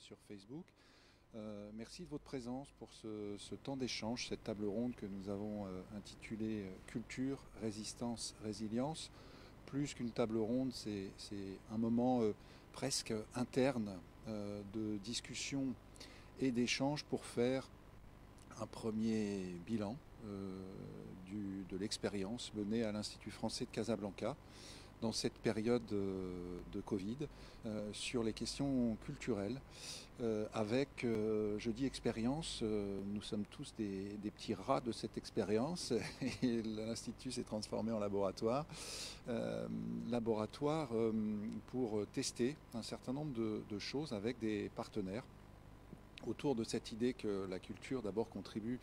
sur Facebook. Merci de votre présence pour ce temps d'échange, cette table ronde que nous avons intitulée Culture, Résistance, Résilience. Plus qu'une table ronde, c'est un moment presque interne de discussion et d'échange pour faire un premier bilan de l'expérience menée à l'Institut français de Casablanca dans cette période de Covid sur les questions culturelles avec, je dis expérience, nous sommes tous des petits rats de cette expérience et l'Institut s'est transformé en laboratoire. Laboratoire pour tester un certain nombre de choses avec des partenaires autour de cette idée que la culture d'abord contribue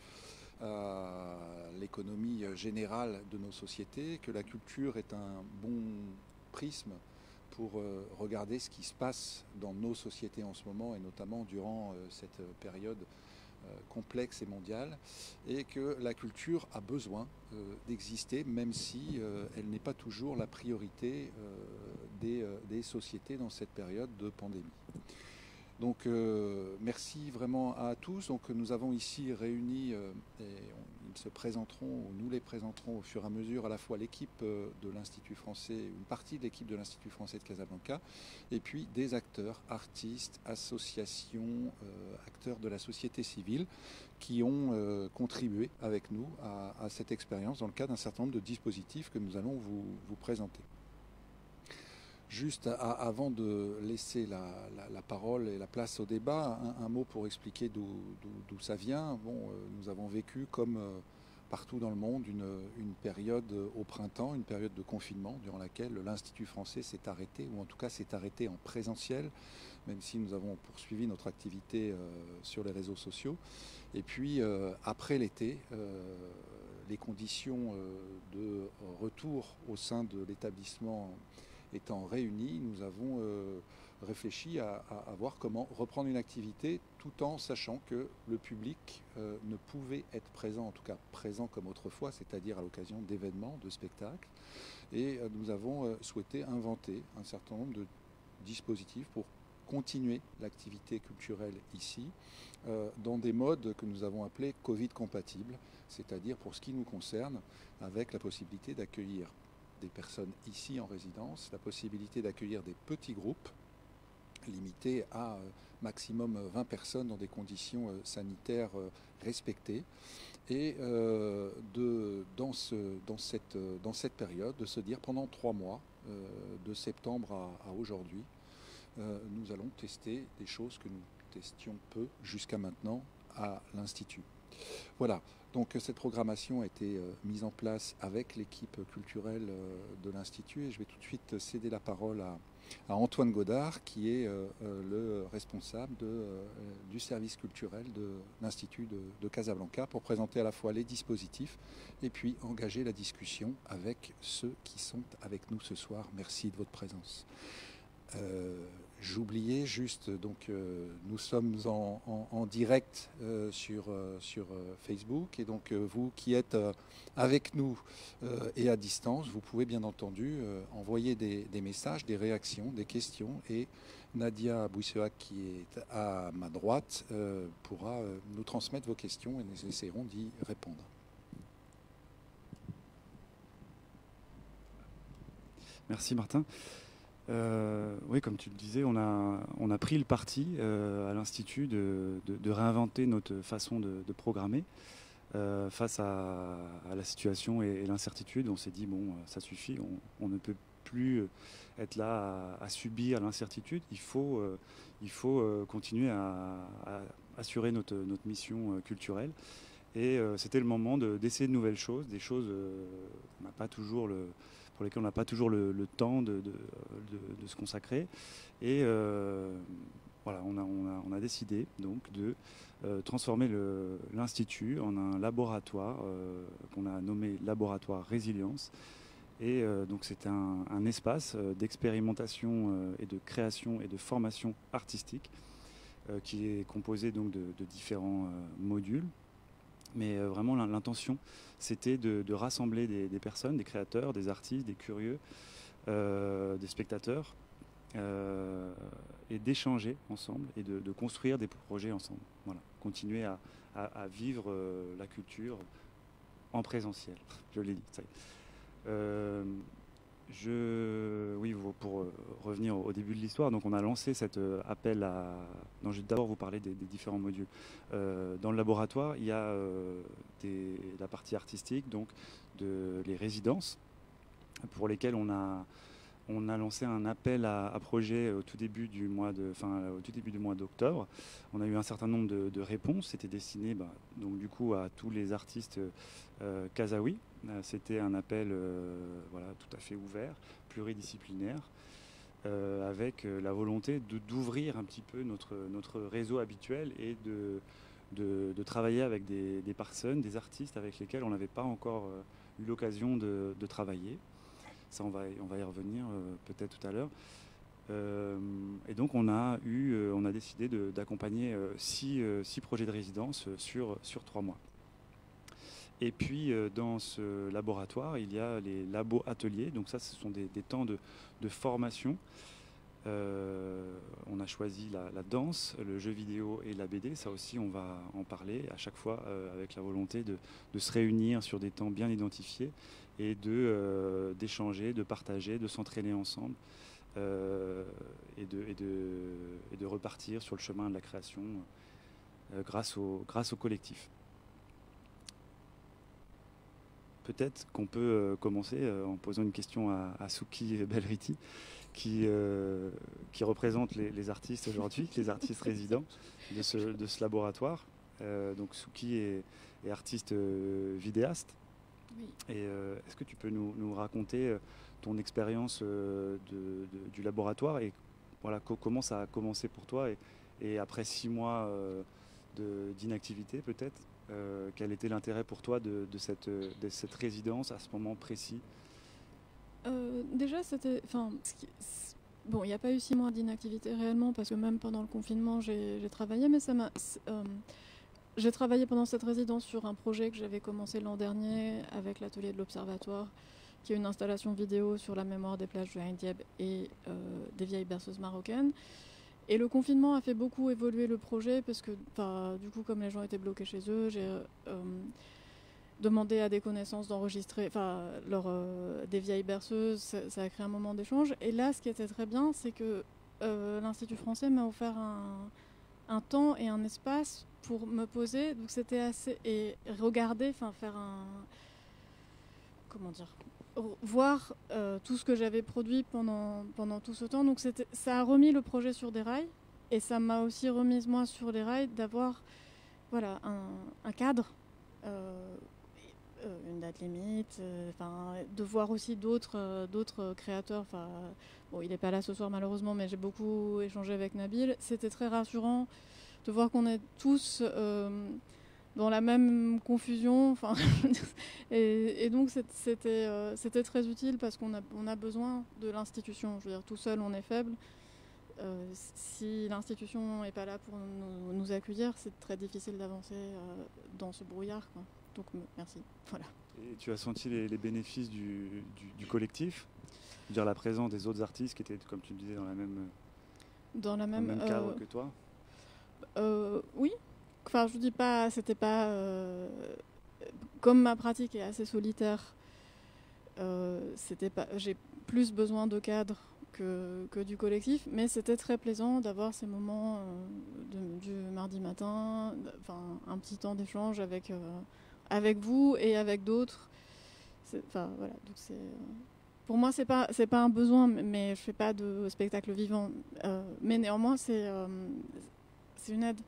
à l'économie générale de nos sociétés, que la culture est un bon prisme pour regarder ce qui se passe dans nos sociétés en ce moment et notamment durant cette période complexe et mondiale, et que la culture a besoin d'exister même si elle n'est pas toujours la priorité des sociétés dans cette période de pandémie. Donc merci vraiment à tous. Donc nous avons ici réuni, ils se présenteront, ou nous les présenterons au fur et à mesure, à la fois l'équipe de l'Institut français, une partie de l'équipe de l'Institut français de Casablanca, et puis des acteurs, artistes, associations, acteurs de la société civile qui ont contribué avec nous à cette expérience dans le cadre d'un certain nombre de dispositifs que nous allons vous présenter. Juste avant de laisser la parole et la place au débat, un mot pour expliquer d'où ça vient. Bon, nous avons vécu, comme partout dans le monde, une période au printemps, une période de confinement, durant laquelle l'Institut français s'est arrêté, ou en tout cas s'est arrêté en présentiel, même si nous avons poursuivi notre activité sur les réseaux sociaux. Et puis, après l'été, les conditions de retour au sein de l'établissement étant réunis, nous avons réfléchi à voir comment reprendre une activité tout en sachant que le public ne pouvait être présent, en tout cas présent comme autrefois, c'est-à-dire à l'occasion d'événements, de spectacles. Et nous avons souhaité inventer un certain nombre de dispositifs pour continuer l'activité culturelle ici dans des modes que nous avons appelés Covid compatibles, c'est-à-dire pour ce qui nous concerne, avec la possibilité d'accueillir des personnes ici en résidence, la possibilité d'accueillir des petits groupes limités à maximum 20 personnes dans des conditions sanitaires respectées et dans cette période de se dire pendant 3 mois, de septembre à aujourd'hui, nous allons tester des choses que nous testions peu jusqu'à maintenant à l'Institut. Voilà, donc cette programmation a été mise en place avec l'équipe culturelle de l'Institut et je vais tout de suite céder la parole à Antoine Godard qui est le responsable du service culturel de l'Institut de Casablanca pour présenter à la fois les dispositifs et puis engager la discussion avec ceux qui sont avec nous ce soir. Merci de votre présence. J'oubliais juste, donc nous sommes en direct sur Facebook et donc vous qui êtes avec nous et à distance, vous pouvez bien entendu envoyer des messages, des réactions, des questions et Nadia Bouisseac qui est à ma droite pourra nous transmettre vos questions et nous essaierons d'y répondre. Merci Martin. Oui, comme tu le disais, on a pris le parti à l'Institut de réinventer notre façon de programmer face à la situation et l'incertitude. On s'est dit, bon, ça suffit, on ne peut plus être là à subir l'incertitude. Il faut continuer à assurer notre mission culturelle. Et c'était le moment d'essayer de nouvelles choses, des choses qu'on n'a pas toujours pour lesquelles on n'a pas toujours le temps de se consacrer. Et voilà, on a décidé donc de transformer l'Institut en un laboratoire qu'on a nommé Laboratoire Résilience. Et donc c'est un espace d'expérimentation et de création et de formation artistique qui est composé donc de différents modules. Mais vraiment l'intention c'était de rassembler des personnes, des créateurs, des artistes, des curieux, des spectateurs et d'échanger ensemble et de construire des projets ensemble. Voilà. Continuer à vivre la culture en présentiel. Je l'ai dit. Ça y est. Oui, pour revenir au début de l'histoire, donc on a lancé cet appel à. Non, je vais d'abord vous parler des différents modules. Dans le laboratoire, il y a la partie artistique, donc les résidences, pour lesquelles on a lancé un appel à projet au tout début du mois d'octobre. On a eu un certain nombre de réponses. C'était destiné donc, du coup, à tous les artistes kazaouis. C'était un appel tout à fait ouvert, pluridisciplinaire, avec la volonté d'ouvrir un petit peu notre réseau habituel et de travailler avec des personnes, des artistes avec lesquels on n'avait pas encore eu l'occasion de travailler. Ça, on va y revenir peut-être tout à l'heure. Et donc, on a décidé d'accompagner 6 projets de résidence sur 3 mois. Et puis, dans ce laboratoire, il y a les labos ateliers. Donc ça, ce sont des temps de formation. On a choisi la danse, le jeu vidéo et la BD. Ça aussi, on va en parler à chaque fois avec la volonté de se réunir sur des temps bien identifiés et d'échanger, de partager, de s'entraîner ensemble et de repartir sur le chemin de la création grâce au collectif. Peut-être qu'on peut commencer en posant une question à Souki Belriti, qui représente les artistes aujourd'hui, les artistes résidents de ce laboratoire. Donc Souki est artiste vidéaste. Oui. Et est-ce que tu peux nous raconter ton expérience du laboratoire et voilà, comment ça a commencé pour toi et après 6 mois d'inactivité peut-être, quel était l'intérêt pour toi de cette résidence à ce moment précis? Déjà, c'était... Bon, il n'y a pas eu 6 mois d'inactivité réellement, parce que même pendant le confinement, j'ai travaillé, mais j'ai travaillé pendant cette résidence sur un projet que j'avais commencé l'an dernier avec l'atelier de l'Observatoire, qui est une installation vidéo sur la mémoire des plages de Ain Diab et des vieilles berceuses marocaines. Et le confinement a fait beaucoup évoluer le projet, parce que du coup, comme les gens étaient bloqués chez eux, j'ai demandé à des connaissances d'enregistrer des vieilles berceuses. Ça a créé un moment d'échange. Et là, ce qui était très bien, c'est que l'Institut français m'a offert un temps et un espace pour me poser. Donc c'était assez... Et regarder, faire un... Comment dire, voir tout ce que j'avais produit pendant tout ce temps. Donc ça a remis le projet sur des rails, et ça m'a aussi remise moi sur les rails d'avoir un cadre, une date limite, de voir aussi d'autres créateurs. Bon, il n'est pas là ce soir malheureusement, mais j'ai beaucoup échangé avec Nabil. C'était très rassurant de voir qu'on est tous dans la même confusion, et donc c'était très utile, parce qu'on a besoin de l'institution. Je veux dire, tout seul on est faible. Si l'institution n'est pas là pour nous accueillir, c'est très difficile d'avancer dans ce brouillard, quoi. Donc merci. Voilà. Et tu as senti les bénéfices du collectif, je veux dire la présence des autres artistes qui étaient, comme tu le disais, dans le même cadre que toi? Oui. Je dis pas, c'était pas comme ma pratique est assez solitaire. C'était pas, j'ai plus besoin de cadre que du collectif, mais c'était très plaisant d'avoir ces moments du mardi matin, un petit temps d'échange avec vous et avec d'autres. Voilà. Donc pour moi, c'est pas un besoin, mais je fais pas de spectacle vivant. Mais néanmoins, c'est une aide.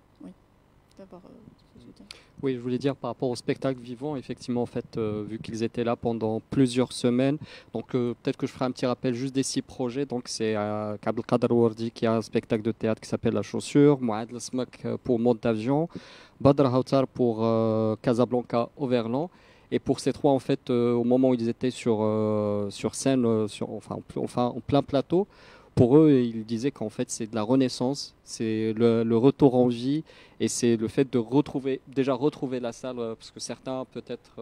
Oui, je voulais dire par rapport au spectacle vivant, effectivement, en fait, vu qu'ils étaient là pendant plusieurs semaines, donc peut-être que je ferai un petit rappel juste des 6 projets. Donc c'est Abdelkader Wardi qui a un spectacle de théâtre qui s'appelle La Chaussure, Mouad Lesmak pour Mode d'avion, Badr Hautar pour Casablanca Overland. Et pour ces 3, en fait, au moment où ils étaient sur scène, en plein plateau, pour eux, ils disaient qu'en fait, c'est de la renaissance, c'est le retour en vie, et c'est le fait de retrouver la salle, parce que certains peut-être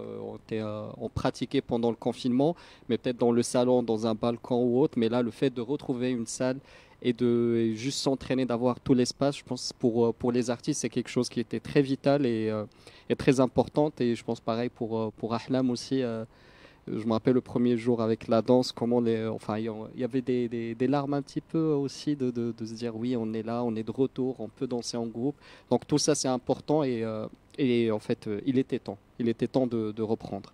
ont pratiqué pendant le confinement, mais peut-être dans le salon, dans un balcon ou autre, mais là, le fait de retrouver une salle et juste s'entraîner, d'avoir tout l'espace. Je pense pour les artistes, c'est quelque chose qui était très vital et très important. Et je pense pareil pour Ahlam aussi. Je me rappelle le premier jour avec la danse, comment enfin, il y avait des larmes un petit peu aussi de se dire oui, on est là, on est de retour, on peut danser en groupe. Donc tout ça, c'est important et en fait, il était temps. Il était temps de reprendre.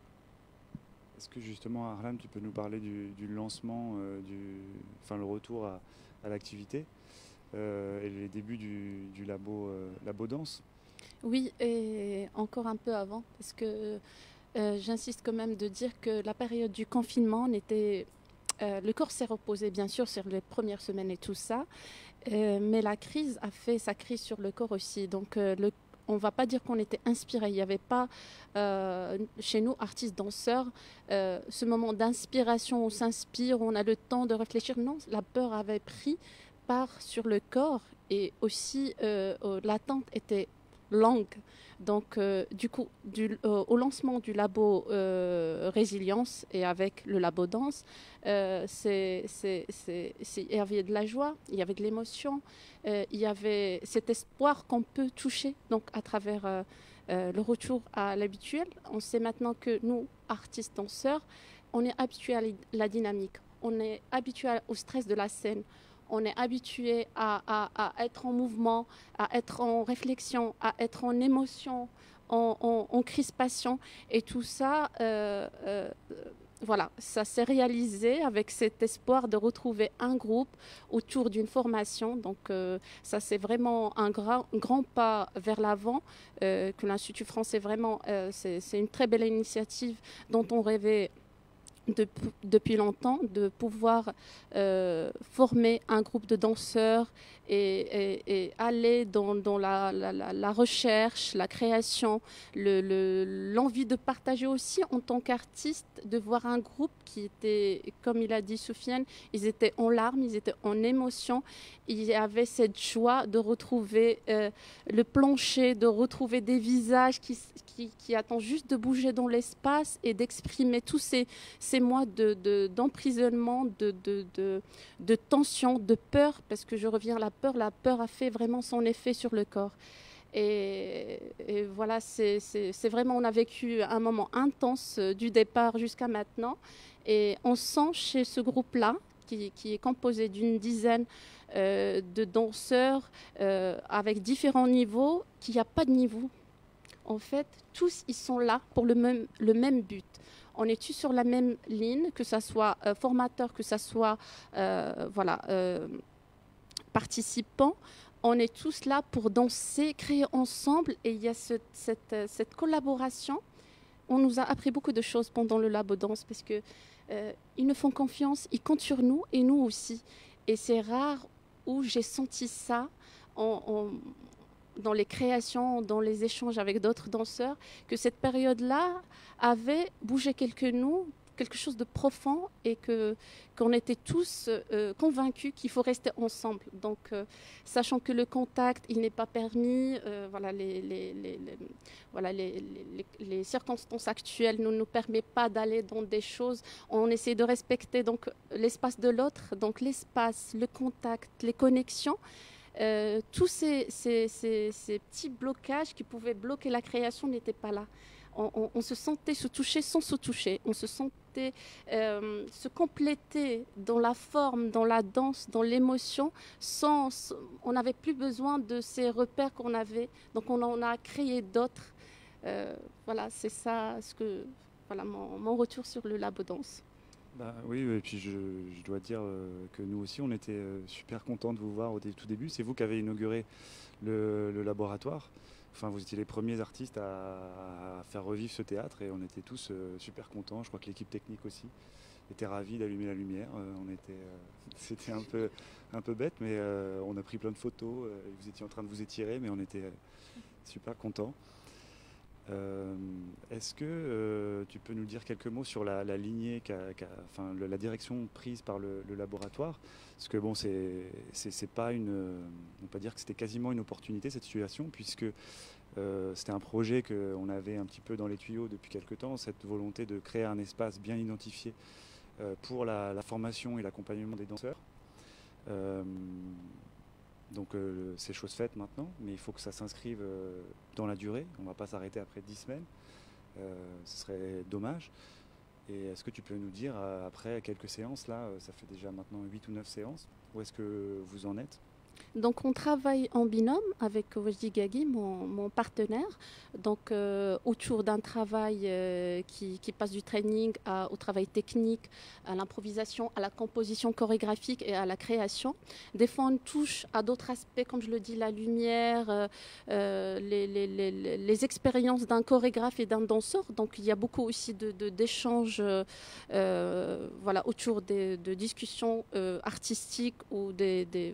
Est-ce que justement, Arlam, tu peux nous parler du lancement, enfin le retour à l'activité et les débuts du labo danse? Oui, et encore un peu avant, parce que j'insiste quand même de dire que la période du confinement, le corps s'est reposé bien sûr sur les premières semaines et tout ça, mais la crise a fait sa crise sur le corps aussi. Donc on ne va pas dire qu'on était inspiré. Il n'y avait pas chez nous, artistes, danseurs, ce moment d'inspiration, on s'inspire, on a le temps de réfléchir. Non, la peur avait pris part sur le corps et aussi l'attente était longue. Donc, du coup, au lancement du labo Résilience et avec le labo danse, il y avait de la joie, il y avait de l'émotion, il y avait cet espoir qu'on peut toucher donc, à travers le retour à l'habituel. On sait maintenant que nous, artistes danseurs, on est habitués à la dynamique, on est habitués au stress de la scène. On est habitué à être en mouvement, à être en réflexion, à être en émotion, en crispation. Et tout ça, voilà, ça s'est réalisé avec cet espoir de retrouver un groupe autour d'une formation. Donc ça, c'est vraiment un grand pas vers l'avant que l'Institut français, vraiment, c'est une très belle initiative dont on rêvait depuis longtemps, de pouvoir former un groupe de danseurs et aller dans la recherche, la création, l'envie de partager aussi en tant qu'artiste, de voir un groupe qui était, comme il a dit Soufiane, ils étaient en larmes, ils étaient en émotion. Il y avait cette joie de retrouver le plancher, de retrouver des visages qui attendent juste de bouger dans l'espace et d'exprimer tous ces mois d'emprisonnement, de tension, de peur, parce que je reviens à la peur a fait vraiment son effet sur le corps. Et voilà, c'est vraiment, on a vécu un moment intense du départ jusqu'à maintenant. Et on sent chez ce groupe-là, qui est composé d'une dizaine de danseurs avec différents niveaux, qu'il n'y a pas de niveau. En fait, tous, ils sont là pour le même but. On est tous sur la même ligne, que ce soit formateur, que ce soit participants. On est tous là pour danser, créer ensemble. Et il y a cette collaboration. On nous a appris beaucoup de choses pendant le labo danse parce que ils nous font confiance, ils comptent sur nous et nous aussi. Et c'est rare où j'ai senti ça dans les créations, dans les échanges avec d'autres danseurs, que cette période-là avait bougé quelque chose de profond et qu'on était tous convaincus qu'il faut rester ensemble. Donc, sachant que le contact, il n'est pas permis, les circonstances actuelles ne nous permettent pas d'aller dans des choses. On essaie de respecter donc l'espace de l'autre, donc l'espace, le contact, les connexions. Tous ces petits blocages qui pouvaient bloquer la création n'étaient pas là. On se sentait se toucher sans se toucher. On se sentait se compléter dans la forme, dans la danse, dans l'émotion. On n'avait plus besoin de ces repères qu'on avait. Donc on en a créé d'autres. Voilà, c'est ça mon retour sur le labo danse. Oui, et puis je dois dire que nous aussi, on était super contents de vous voir au tout début. C'est vous qui avez inauguré le laboratoire. Enfin, vous étiez les premiers artistes à faire revivre ce théâtre et on était tous super contents. Je crois que l'équipe technique aussi était ravie d'allumer la lumière. C'était un peu bête, mais on a pris plein de photos. Vous étiez en train de vous étirer, mais on était super contents. Est-ce que tu peux nous dire quelques mots sur la lignée, la direction prise par le laboratoire? Parce que bon, c'est pas on peut pas dire que c'était quasiment une opportunité cette situation, puisque c'était un projet qu'on avait un petit peu dans les tuyaux depuis quelques temps, cette volonté de créer un espace bien identifié pour la formation et l'accompagnement des danseurs. Donc c'est chose faite maintenant, mais il faut que ça s'inscrive dans la durée. On ne va pas s'arrêter après 10 semaines. Ce serait dommage. Et est-ce que tu peux nous dire, après quelques séances, là, ça fait déjà maintenant 8 ou 9 séances, où est-ce que vous en êtes ? Donc on travaille en binôme avec Wajdi Gagui, mon partenaire, donc autour d'un travail qui passe du training au travail technique, à l'improvisation, à la composition chorégraphique et à la création. Des fois on touche à d'autres aspects, comme je le dis, la lumière, les expériences d'un chorégraphe et d'un danseur. Donc il y a beaucoup aussi d'échanges voilà, autour de discussions artistiques ou des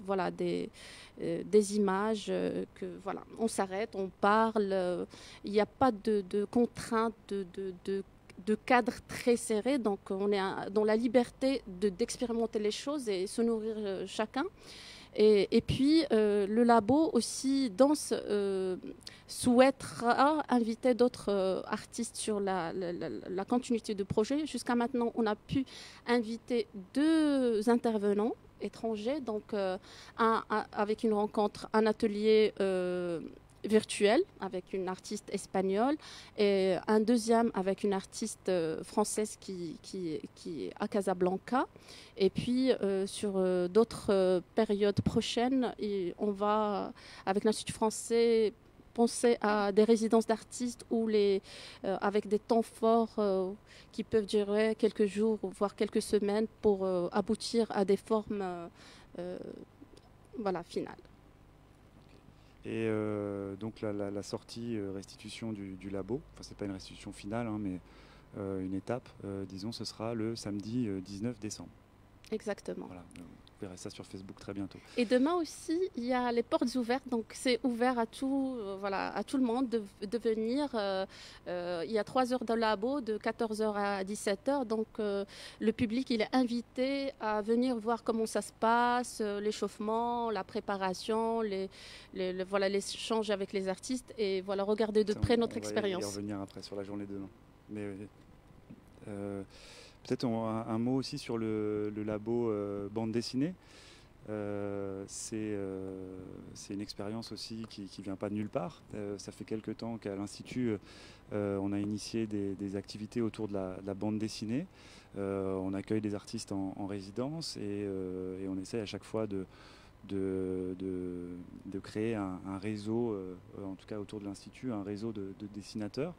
images que voilà, on s'arrête, on parle. Il n'y a pas de contraintes, de cadre très serré, donc on est dans la liberté d'expérimenter les choses et se nourrir chacun. Et puis le labo aussi danse souhaitera inviter d'autres artistes sur la continuité du projet. Jusqu'à maintenant, on a pu inviter 2 intervenants étrangers, donc avec une rencontre, un atelier virtuel avec une artiste espagnole et un deuxième avec une artiste française qui est à Casablanca. Et puis sur d'autres périodes prochaines, on va avec l'Institut français penser à des résidences d'artistes ou avec des temps forts qui peuvent durer quelques jours, voire quelques semaines pour aboutir à des formes voilà, finales. Et donc la sortie restitution du labo, enfin c'est pas une restitution finale, hein, mais une étape, disons, ce sera le samedi 19 décembre. Exactement. Voilà, vous verrez ça sur Facebook très bientôt. Et demain aussi, il y a les portes ouvertes, donc c'est ouvert à tout, à tout le monde de venir. Il y a 3 heures de labo, de 14h à 17h, donc le public il est invité à venir voir comment ça se passe, l'échauffement, la préparation, l'échange avec les artistes et voilà, regarder de près notre expérience. On va y revenir après sur la journée de demain. Mais peut-être un mot aussi sur le labo bande dessinée. C'est une expérience aussi qui ne vient pas de nulle part. Ça fait quelques temps qu'à l'Institut, on a initié des activités autour de la bande dessinée. On accueille des artistes en résidence et on essaye à chaque fois de créer un réseau, en tout cas autour de l'Institut, un réseau de dessinateurs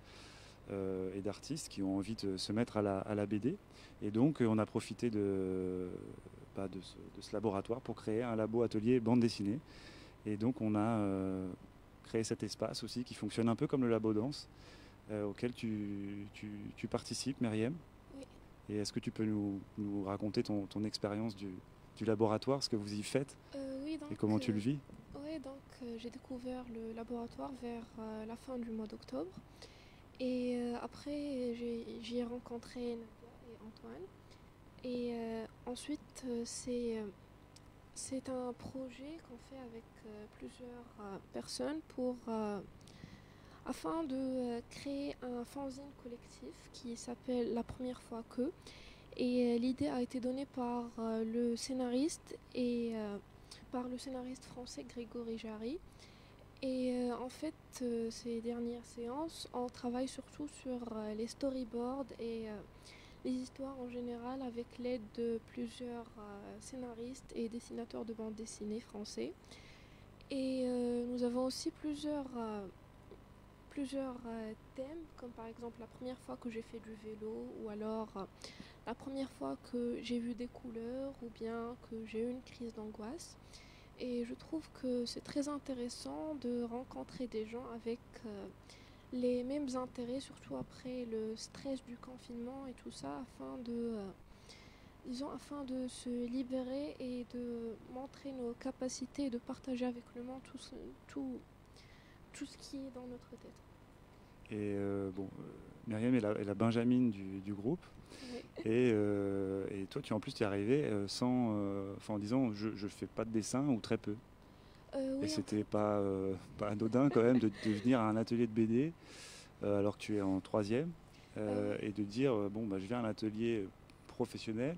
et d'artistes qui ont envie de se mettre à la BD. Et donc on a profité de ce laboratoire pour créer un labo atelier bande dessinée. Et donc on a créé cet espace aussi qui fonctionne un peu comme le labo danse auquel tu participes, Myriam. Oui. Et est-ce que tu peux nous raconter ton expérience du laboratoire, ce que vous y faites Oui, donc, et comment tu le vis? Oui, donc j'ai découvert le laboratoire vers la fin du mois d'octobre. Et après, j'y ai rencontré Nadia et Antoine. Et ensuite, c'est un projet qu'on fait avec plusieurs personnes afin de créer un fanzine collectif qui s'appelle La Première fois que. Et l'idée a été donnée par le scénariste et par le scénariste français Grégory Jarry. Et en fait, ces dernières séances, on travaille surtout sur les storyboards et les histoires en général avec l'aide de plusieurs scénaristes et dessinateurs de bande dessinée français. Et nous avons aussi plusieurs thèmes, comme par exemple la première fois que j'ai fait du vélo, ou alors la première fois que j'ai vu des couleurs, ou bien que j'ai eu une crise d'angoisse. Et je trouve que c'est très intéressant de rencontrer des gens avec les mêmes intérêts, surtout après le stress du confinement et tout ça, afin de se libérer et de montrer nos capacités et de partager avec le monde tout ce qui est dans notre tête. Et Myriam est la Benjamine du groupe. Oui. Et toi, en plus, tu es arrivée en disant je fais pas de dessin ou très peu. Oui, et c'était pas anodin quand même de venir à un atelier de BD alors que tu es en 3e et de dire je viens à un atelier professionnel,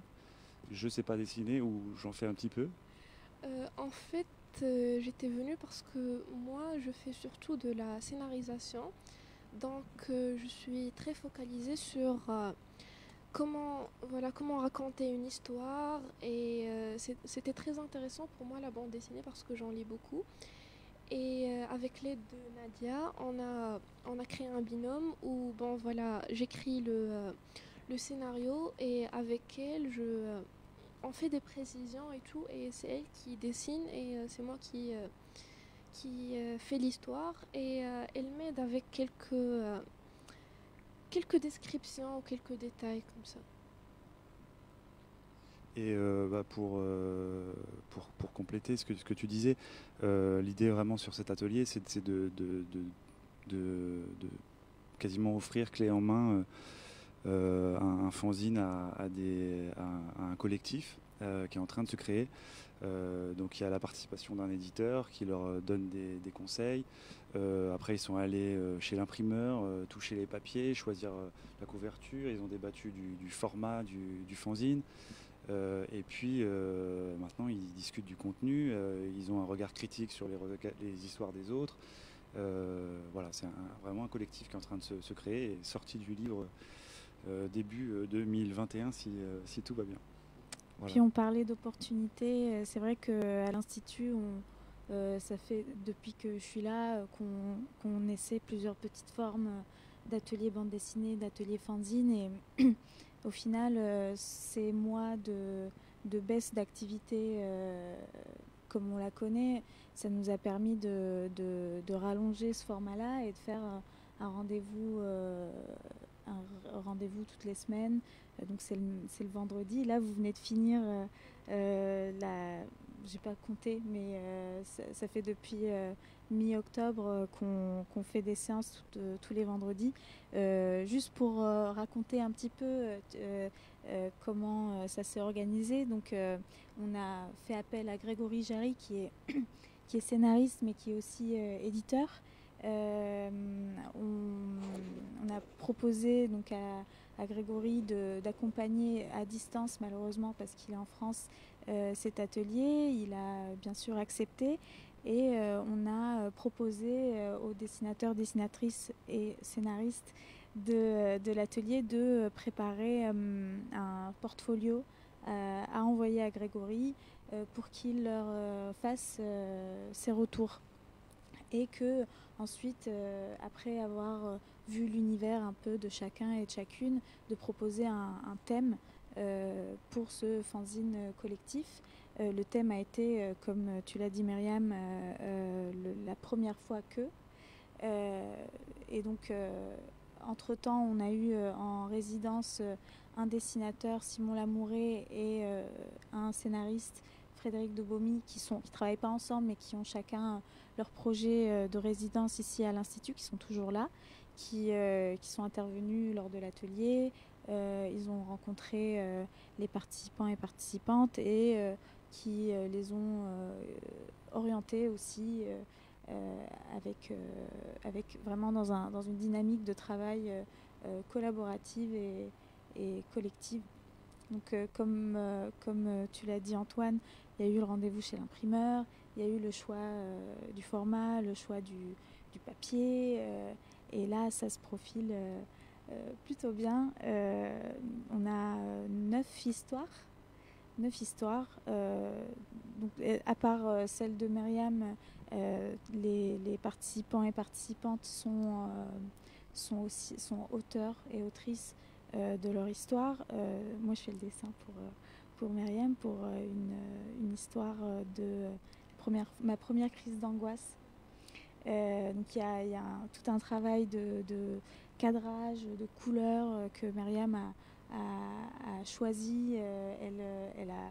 je sais pas dessiner ou j'en fais un petit peu. En fait, j'étais venue parce que moi, je fais surtout de la scénarisation. Donc, je suis très focalisée sur comment raconter une histoire. Et c'était très intéressant pour moi, la bande dessinée, parce que j'en lis beaucoup. Et avec l'aide de Nadia, on a créé un binôme où, bon, voilà, j'écris le scénario et avec elle, on fait des précisions et tout, et c'est elle qui dessine et c'est moi qui fait l'histoire, et elle m'aide avec quelques descriptions ou quelques détails comme ça. Et pour compléter ce que tu disais, l'idée vraiment sur cet atelier, c'est de quasiment offrir clé en main un fanzine à un collectif qui est en train de se créer. Donc il y a la participation d'un éditeur qui leur donne des conseils. Après ils sont allés chez l'imprimeur, toucher les papiers, choisir la couverture. Ils ont débattu du format du fanzine. Et puis maintenant ils discutent du contenu. Ils ont un regard critique sur les histoires des autres. Voilà, c'est vraiment un collectif qui est en train de se créer et sorti du livre début 2021 si tout va bien. Voilà. Puis on parlait d'opportunités. C'est vrai qu'à l'Institut, ça fait depuis que je suis là qu'on essaie plusieurs petites formes d'ateliers bande dessinée, d'ateliers fanzine. Et au final, ces mois de baisse d'activité comme on la connaît, ça nous a permis de rallonger ce format-là et de faire un rendez-vous toutes les semaines. Donc c'est le vendredi. Là, vous venez de finir j'ai pas compté, mais ça fait depuis mi-octobre qu'on fait des séances tous les vendredis. Juste pour raconter un petit peu comment ça s'est organisé. Donc on a fait appel à Grégory Jarry qui est scénariste mais qui est aussi éditeur. On a proposé donc à Grégory d'accompagner à distance, malheureusement parce qu'il est en France, cet atelier. Il a bien sûr accepté et on a proposé aux dessinateurs, dessinatrices et scénaristes de l'atelier de préparer un portfolio à envoyer à Grégory pour qu'il leur fasse ses retours. Et que ensuite, après avoir vu l'univers un peu de chacun et de chacune, de proposer un thème pour ce fanzine collectif. Le thème a été, comme tu l'as dit Myriam, la première fois que. Et donc, entre-temps, on a eu en résidence un dessinateur, Simon Lamouré, et un scénariste, Frédéric Debomy, qui travaillent pas ensemble, mais qui ont chacun leur projet de résidence ici à l'Institut, qui sont toujours là, qui sont intervenus lors de l'atelier. Ils ont rencontré les participants et participantes et qui les ont orientés aussi avec vraiment dans une dynamique de travail collaborative et collective. Donc comme tu l'as dit Antoine, il y a eu le rendez-vous chez l'imprimeur, il y a eu le choix du format, le choix du papier, et là ça se profile plutôt bien. On a 9 histoires. Donc, à part celle de Myriam, les participants et participantes sont auteurs et autrices de leur histoire. Moi je fais le dessin pour Myriam, pour une histoire de ma première crise d'angoisse. Donc il y a tout un travail de cadrage, de couleurs que Myriam a choisi. Elle a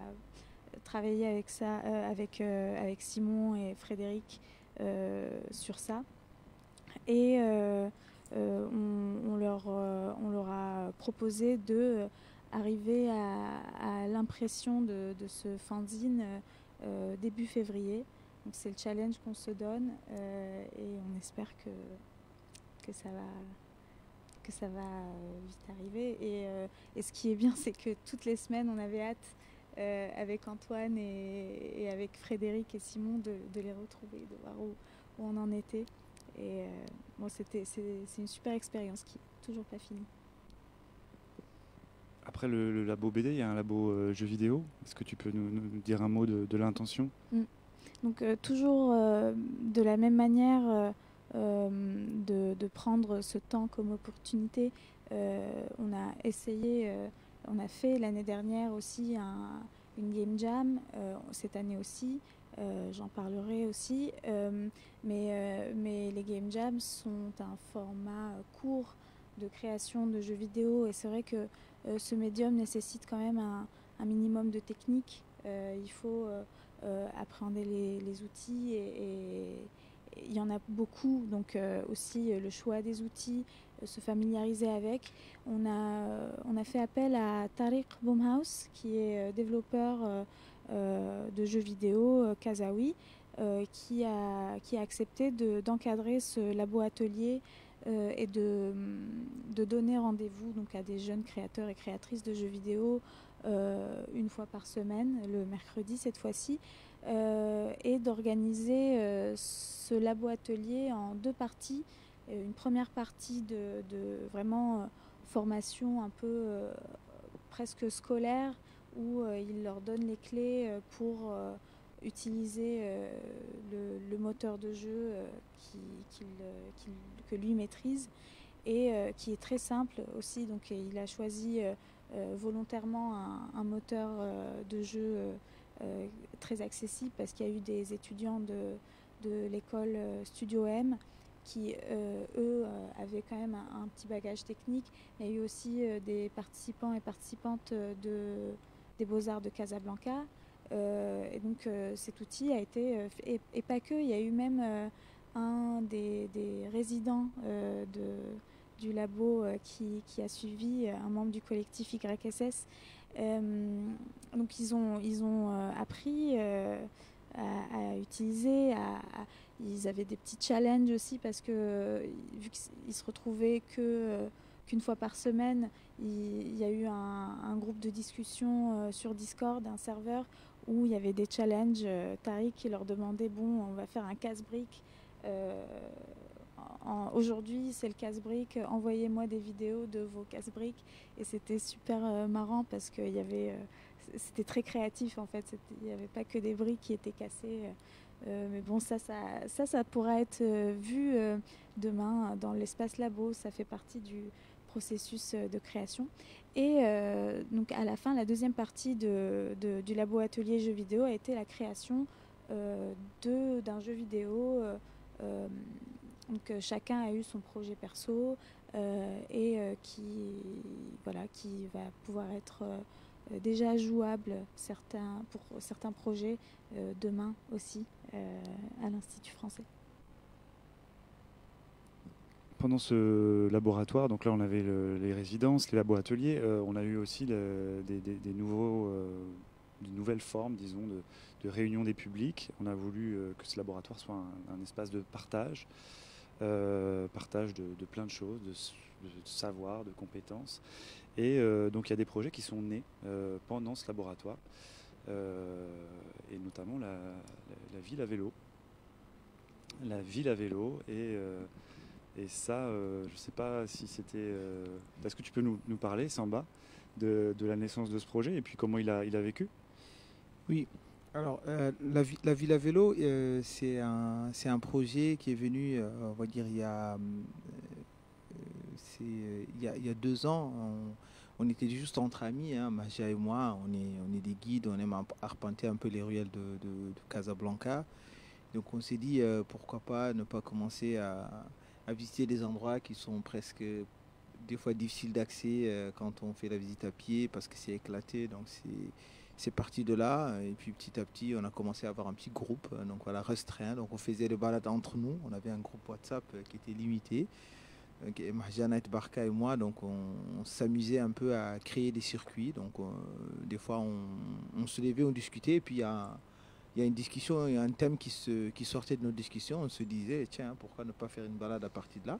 travaillé avec ça, avec Simon et Frédéric sur ça. Et on leur a proposé de arriver à l'impression de ce fanzine début février. Donc c'est le challenge qu'on se donne et on espère que ça va vite arriver. Et ce qui est bien, c'est que toutes les semaines, on avait hâte avec Antoine et avec Frédéric et Simon de les retrouver, de voir où on en était. Et bon, c'est une super expérience qui n'est toujours pas finie. Après le labo BD, il y a un labo jeux vidéo. Est-ce que tu peux nous dire un mot de l'intention? Donc toujours de la même manière de prendre ce temps comme opportunité. On a essayé, on a fait l'année dernière aussi une game jam, cette année aussi. J'en parlerai aussi, mais les game jams sont un format court de création de jeux vidéo, et c'est vrai que ce médium nécessite quand même un minimum de technique. Il faut appréhender les outils, et il y en a beaucoup, donc aussi le choix des outils, se familiariser avec. On a fait appel à Tariq Boomhouse, qui est développeur de jeux vidéo kazaoui, qui a accepté d'encadrer ce labo atelier et de donner rendez-vous donc à des jeunes créateurs et créatrices de jeux vidéo une fois par semaine, le mercredi cette fois-ci, et d'organiser ce labo atelier en 2 parties. Une première partie de vraiment formation un peu presque scolaire, où il leur donne les clés pour utiliser le moteur de jeu que lui maîtrise, et qui est très simple aussi. Donc il a choisi volontairement un moteur de jeu très accessible, parce qu'il y a eu des étudiants de l'école Studio M qui, eux, avaient quand même un petit bagage technique. Il y a eu aussi des participants et participantes des Beaux-Arts de Casablanca. Et donc cet outil a été, et pas que, il y a eu même un des résidents du labo qui a suivi, un membre du collectif YSS. Donc ils ont appris à utiliser, ils avaient des petits challenges aussi, parce que vu qu'ils se retrouvaient qu'une fois par semaine, il y a eu un groupe de discussion sur Discord, un serveur, où il y avait des challenges. Tariq qui leur demandait, bon, on va faire un casse-brique. Aujourd'hui, c'est le casse-brique, envoyez-moi des vidéos de vos casse-briques. Et c'était super marrant, parce que c'était très créatif en fait. Il n'y avait pas que des briques qui étaient cassées. Mais bon, ça pourra être vu demain dans l'espace labo. Ça fait partie du processus de création. Et donc à la fin, la deuxième partie du labo atelier jeux vidéo a été la création d'un jeu vidéo. Donc chacun a eu son projet perso, et qui va pouvoir être déjà jouable pour certains projets demain aussi à l'Institut français. Pendant ce laboratoire, donc là on avait les résidences, les labos ateliers, on a eu aussi des nouvelles formes, disons, de réunion des publics. On a voulu que ce laboratoire soit un espace de partage de plein de choses, de savoir, de compétences. Et donc il y a des projets qui sont nés pendant ce laboratoire, et notamment la ville à vélo. La ville à vélo, et ça, je ne sais pas si c'était... Est-ce que tu peux nous parler, Samba, de la naissance de ce projet, et puis comment il a vécu? Oui, alors la ville à vélo, c'est un projet qui est venu, on va dire, il y a 2 ans. On était juste entre amis, hein, Magia et moi. On est des guides, on aime arpenter un peu les ruelles de Casablanca. Donc on s'est dit, pourquoi pas ne pas commencer à visiter des endroits qui sont presque des fois difficiles d'accès quand on fait la visite à pied, parce que c'est éclaté. Donc c'est parti de là, et puis petit à petit on a commencé à avoir un petit groupe, donc voilà, restreint. Donc on faisait les balades entre nous, on avait un groupe WhatsApp qui était limité, Mahjana Barka et moi. Donc on s'amusait un peu à créer des circuits. Donc des fois on se levait, on discutait, et puis il y a une discussion, il y a un thème qui sortait de nos discussions. On se disait, tiens, pourquoi ne pas faire une balade à partir de là?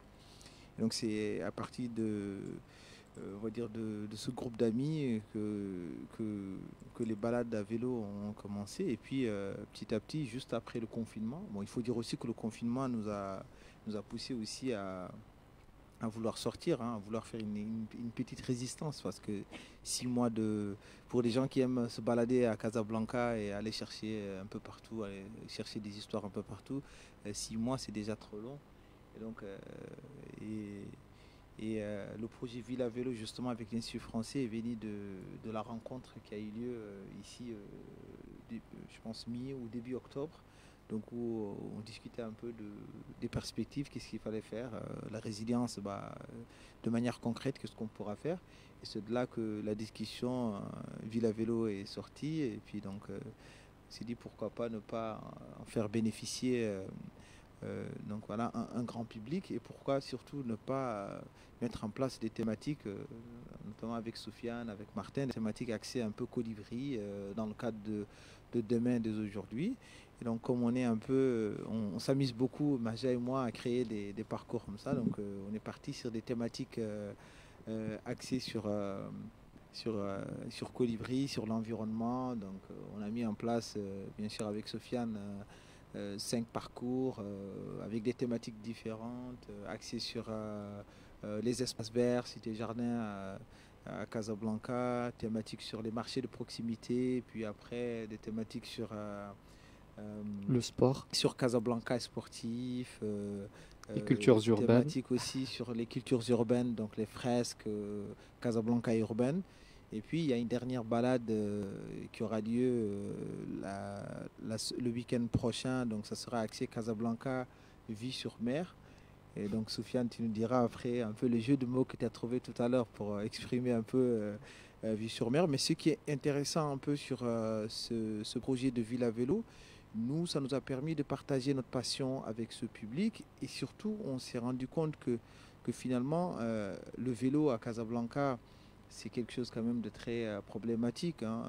Et donc c'est à partir on va dire de ce groupe d'amis que les balades à vélo ont commencé. Et puis petit à petit, juste après le confinement, bon, il faut dire aussi que le confinement nous a poussé aussi à vouloir sortir, hein, à vouloir faire une petite résistance, parce que 6 mois pour les gens qui aiment se balader à Casablanca et aller chercher un peu partout, aller chercher des histoires un peu partout, 6 mois c'est déjà trop long. Et donc le projet Ville à vélo justement avec l'Institut français est venu de la rencontre qui a eu lieu ici, je pense mi ou début octobre. Donc où on discutait un peu des perspectives, qu'est-ce qu'il fallait faire, la résilience, de manière concrète, qu'est-ce qu'on pourra faire. Et c'est de là que la discussion Ville à vélo est sortie. Et puis donc on s'est dit pourquoi pas ne pas en faire bénéficier donc voilà, un grand public, et pourquoi surtout ne pas mettre en place des thématiques, notamment avec Sofiane, avec Martin, des thématiques axées un peu colibri dans le cadre de demain, dès aujourd'hui. Et donc comme on est un peu, on s'amuse beaucoup, Maja et moi, à créer des parcours comme ça. Donc on est parti sur des thématiques axées sur colibri, sur l'environnement. Donc on a mis en place, bien sûr avec Sofiane, 5 parcours avec des thématiques différentes, axées sur les espaces verts, cité jardin à Casablanca, thématiques sur les marchés de proximité, puis après des thématiques sur le sport, sur Casablanca sportif, les cultures urbaines, thématiques aussi sur les cultures urbaines, donc les fresques Casablanca urbaine. Et puis il y a une dernière balade qui aura lieu le week-end prochain, donc ça sera axé Casablanca, vie sur mer. Et donc Sofiane, tu nous diras après un peu le jeu de mots que tu as trouvé tout à l'heure pour exprimer un peu vie sur mer. Mais ce qui est intéressant un peu sur ce projet de ville à vélo, nous, ça nous a permis de partager notre passion avec ce public, et surtout on s'est rendu compte que finalement le vélo à Casablanca, c'est quelque chose quand même de très problématique, hein.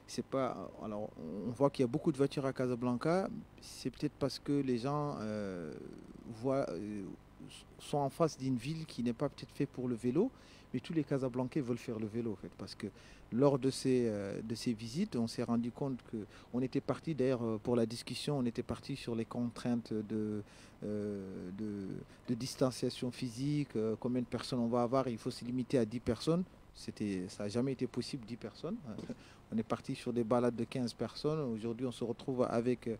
C'est pas, alors on voit qu'il y a beaucoup de voitures à Casablanca, c'est peut-être parce que les gens sont en face d'une ville qui n'est pas peut-être fait pour le vélo, mais tous les Casablancais veulent faire le vélo en fait, parce que lors de ces visites, on s'est rendu compte qu'on était parti, d'ailleurs pour la discussion, on était parti sur les contraintes de distanciation physique, combien de personnes on va avoir, il faut se limiter à 10 personnes. Ça n'a jamais été possible, 10 personnes. On est parti sur des balades de 15 personnes. Aujourd'hui, on se retrouve avec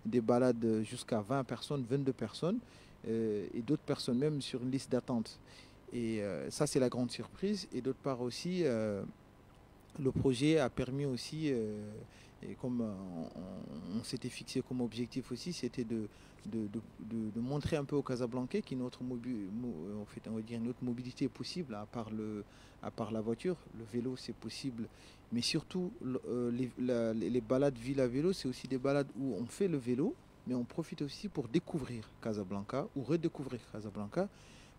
des balades jusqu'à 20 personnes, 22 personnes, et d'autres personnes même sur une liste d'attente. Et ça, c'est la grande surprise. Et d'autre part aussi, le projet a permis aussi, et comme on s'était fixé comme objectif aussi, c'était de montrer un peu aux Casablancais qu'une autre on va dire une autre mobilité est possible à part la voiture. Le vélo, c'est possible, mais surtout les balades ville à vélo, c'est aussi des balades où on fait le vélo, mais on profite aussi pour découvrir Casablanca ou redécouvrir Casablanca,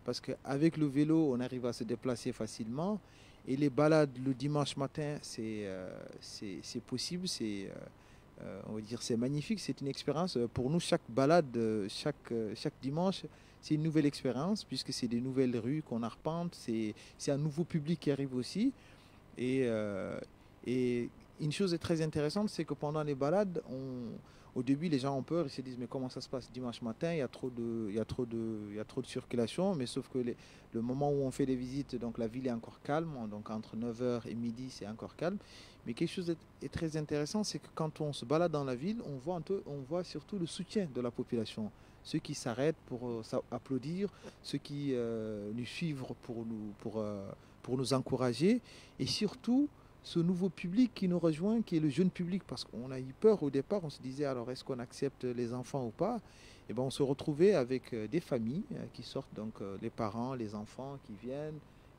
parce qu'avec le vélo, on arrive à se déplacer facilement, et les balades le dimanche matin, c'est possible, on va dire, c'est magnifique, c'est une expérience. Pour nous, chaque balade, chaque dimanche, c'est une nouvelle expérience, puisque c'est des nouvelles rues qu'on arpente, c'est un nouveau public qui arrive aussi. Et une chose très intéressante, c'est que pendant les balades, au début, les gens ont peur, ils se disent mais comment ça se passe dimanche matin, il y a trop de circulation, mais sauf que le moment où on fait les visites, donc la ville est encore calme, donc entre 9h et midi, c'est encore calme. Mais quelque chose est très intéressant, c'est que quand on se balade dans la ville, on voit surtout le soutien de la population. Ceux qui s'arrêtent pour applaudir, ceux qui nous suivent pour nous encourager, et surtout ce nouveau public qui nous rejoint, qui est le jeune public, parce qu'on a eu peur au départ, on se disait alors est-ce qu'on accepte les enfants ou pas? Et ben on se retrouvait avec des familles qui sortent, donc les parents, les enfants qui viennent,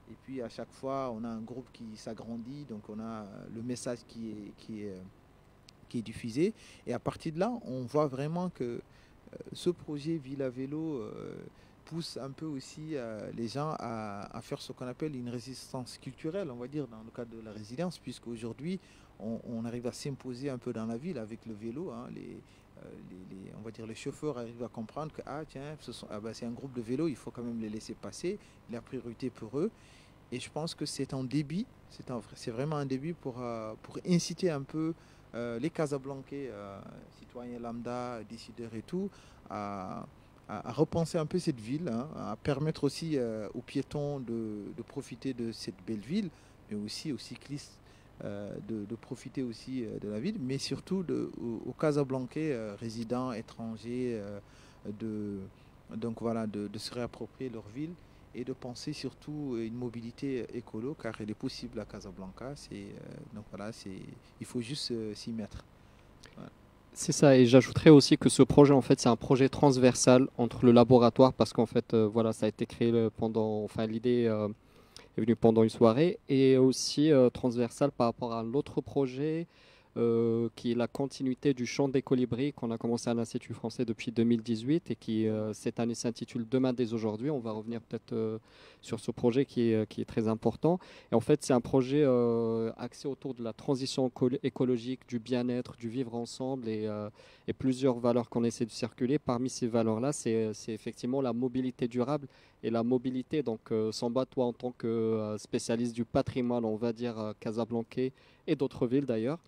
et puis à chaque fois on a un groupe qui s'agrandit, donc on a le message qui est diffusé, et à partir de là on voit vraiment que ce projet Ville à vélo pousse un peu aussi les gens à faire ce qu'on appelle une résistance culturelle, on va dire, dans le cadre de la résilience, puisqu'aujourd'hui, on arrive à s'imposer un peu dans la ville avec le vélo, hein. On va dire les chauffeurs arrivent à comprendre que c'est un groupe de vélo, il faut quand même les laisser passer, la priorité pour eux. Et je pense que c'est un début, c'est vraiment un début pour inciter un peu les Casablancais, citoyens lambda, décideurs et tout, à repenser un peu cette ville, hein, à permettre aussi aux piétons de profiter de cette belle ville, mais aussi aux cyclistes de profiter aussi de la ville, mais surtout aux Casablancais résidents, étrangers, donc voilà, de se réapproprier leur ville et de penser surtout une mobilité écolo, car elle est possible à Casablanca. Donc voilà, il faut juste s'y mettre. Voilà. C'est ça, et j'ajouterais aussi que ce projet, en fait, c'est un projet transversal entre le laboratoire, parce qu'en fait, voilà, ça a été créé l'idée est venue pendant une soirée, et aussi transversal par rapport à l'autre projet qui est la continuité du chant des colibris qu'on a commencé à l'Institut français depuis 2018 et qui cette année s'intitule Demain dès aujourd'hui. On va revenir peut-être sur ce projet qui est très important. Et en fait, c'est un projet axé autour de la transition écologique, du bien-être, du vivre ensemble et plusieurs valeurs qu'on essaie de circuler. Parmi ces valeurs-là, c'est effectivement la mobilité durable et la mobilité. Donc, Samba, toi, en tant que spécialiste du patrimoine, on va dire casablancais et d'autres villes d'ailleurs,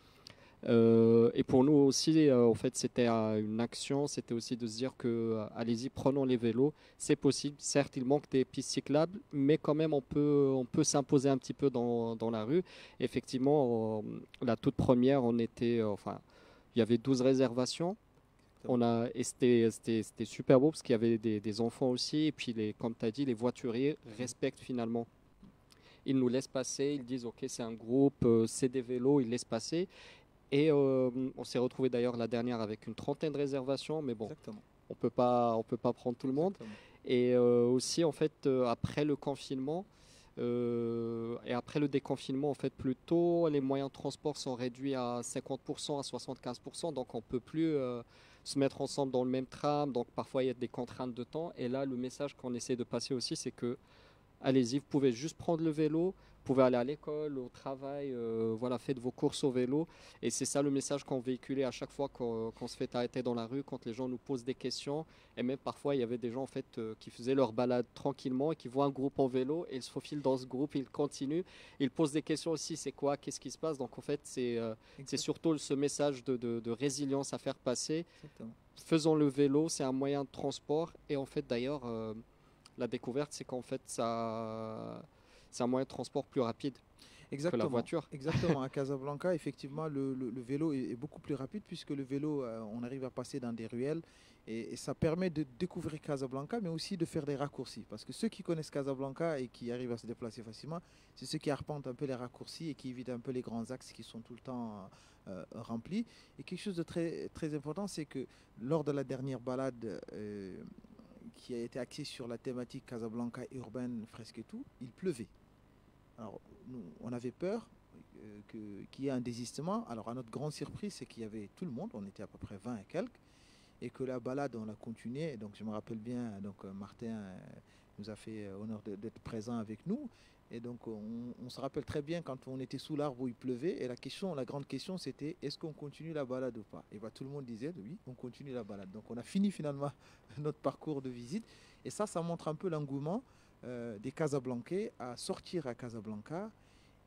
et pour nous aussi, en fait, c'était une action, c'était aussi de se dire que, allez-y, prenons les vélos, c'est possible. Certes, il manque des pistes cyclables, mais quand même, on peut s'imposer un petit peu dans la rue. Effectivement, la toute première, il y avait 12 réservations. Et c'était super beau parce qu'il y avait des enfants aussi. Et puis, comme tu as dit, les voituriers respectent finalement. Ils nous laissent passer, ils disent, OK, c'est un groupe, c'est des vélos, ils laissent passer. Et on s'est retrouvé d'ailleurs la dernière avec une 30aine de réservations, mais bon, Exactement. on peut pas prendre tout le monde. Exactement. Et aussi, en fait, après le confinement et après le déconfinement, en fait, plutôt, les moyens de transport sont réduits à 50%, à 75%, donc on peut plus se mettre ensemble dans le même tram. Donc parfois, il y a des contraintes de temps. Et là, le message qu'on essaie de passer aussi, c'est que allez-y, vous pouvez juste prendre le vélo, vous pouvez aller à l'école, au travail, voilà, faites vos courses au vélo. Et c'est ça le message qu'on véhiculait à chaque fois qu'on se fait arrêter dans la rue, quand les gens nous posent des questions. Et même parfois, il y avait des gens en fait, qui faisaient leur balade tranquillement et qui voient un groupe en vélo et ils se faufilent dans ce groupe, ils continuent. Ils posent des questions aussi, c'est quoi, qu'est-ce qui se passe. Donc en fait, c'est surtout ce message de résilience à faire passer. Exactement. Faisons le vélo, c'est un moyen de transport. Et en fait, d'ailleurs, la découverte, c'est qu'en fait, c'est un moyen de transport plus rapide que la voiture. Exactement. À Casablanca, effectivement, le vélo est beaucoup plus rapide puisque le vélo, on arrive à passer dans des ruelles et ça permet de découvrir Casablanca, mais aussi de faire des raccourcis. Parce que ceux qui connaissent Casablanca et qui arrivent à se déplacer facilement, c'est ceux qui arpentent un peu les raccourcis et qui évitent un peu les grands axes qui sont tout le temps remplis. Et quelque chose de très, très important, c'est que lors de la dernière balade qui a été axée sur la thématique Casablanca urbaine, fresque et tout, il pleuvait. Alors, nous, on avait peur qu'il y ait un désistement. Alors, à notre grande surprise, c'est qu'il y avait tout le monde, on était à peu près 20 et quelques, et que la balade, on l'a continuée. Donc, je me rappelle bien, donc Martin nous a fait honneur d'être présent avec nous. Et donc, on se rappelle très bien quand on était sous l'arbre où il pleuvait. Et la grande question, c'était est-ce qu'on continue la balade ou pas? Et bien, tout le monde disait oui, on continue la balade. Donc, on a fini finalement notre parcours de visite. Et ça montre un peu l'engouement des Casablancais à sortir à Casablanca.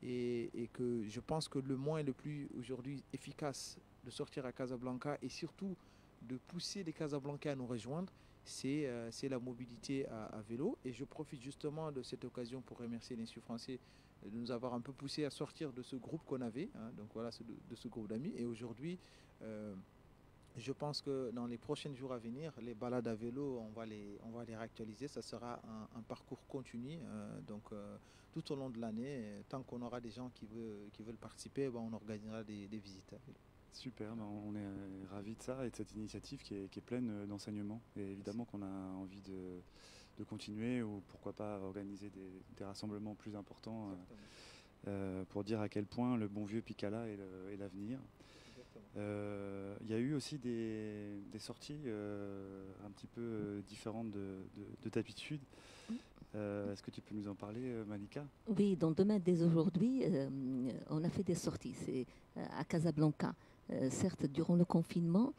Et que je pense que le moyen le plus aujourd'hui efficace de sortir à Casablanca et surtout de pousser les Casablancais à nous rejoindre, c'est la mobilité à vélo. Et je profite justement de cette occasion pour remercier l'Institut français de nous avoir un peu poussé à sortir de ce groupe qu'on avait, hein, donc voilà, de ce groupe d'amis. Et aujourd'hui, je pense que dans les prochains jours à venir, les balades à vélo, on va les réactualiser. Ça sera un parcours continu, tout au long de l'année. Tant qu'on aura des gens qui veulent participer, on organisera des visites à vélo. Super, on est ravis de ça et de cette initiative qui est pleine d'enseignements. Et évidemment qu'on a envie de continuer ou pourquoi pas organiser des rassemblements plus importants pour dire à quel point le bon vieux Picala est l'avenir. Il y a eu aussi des sorties un petit peu différentes de d'habitude. Est-ce que tu peux nous en parler, Malika? Oui, donc demain, dès aujourd'hui, on a fait des sorties à Casablanca. certes, durant le confinement,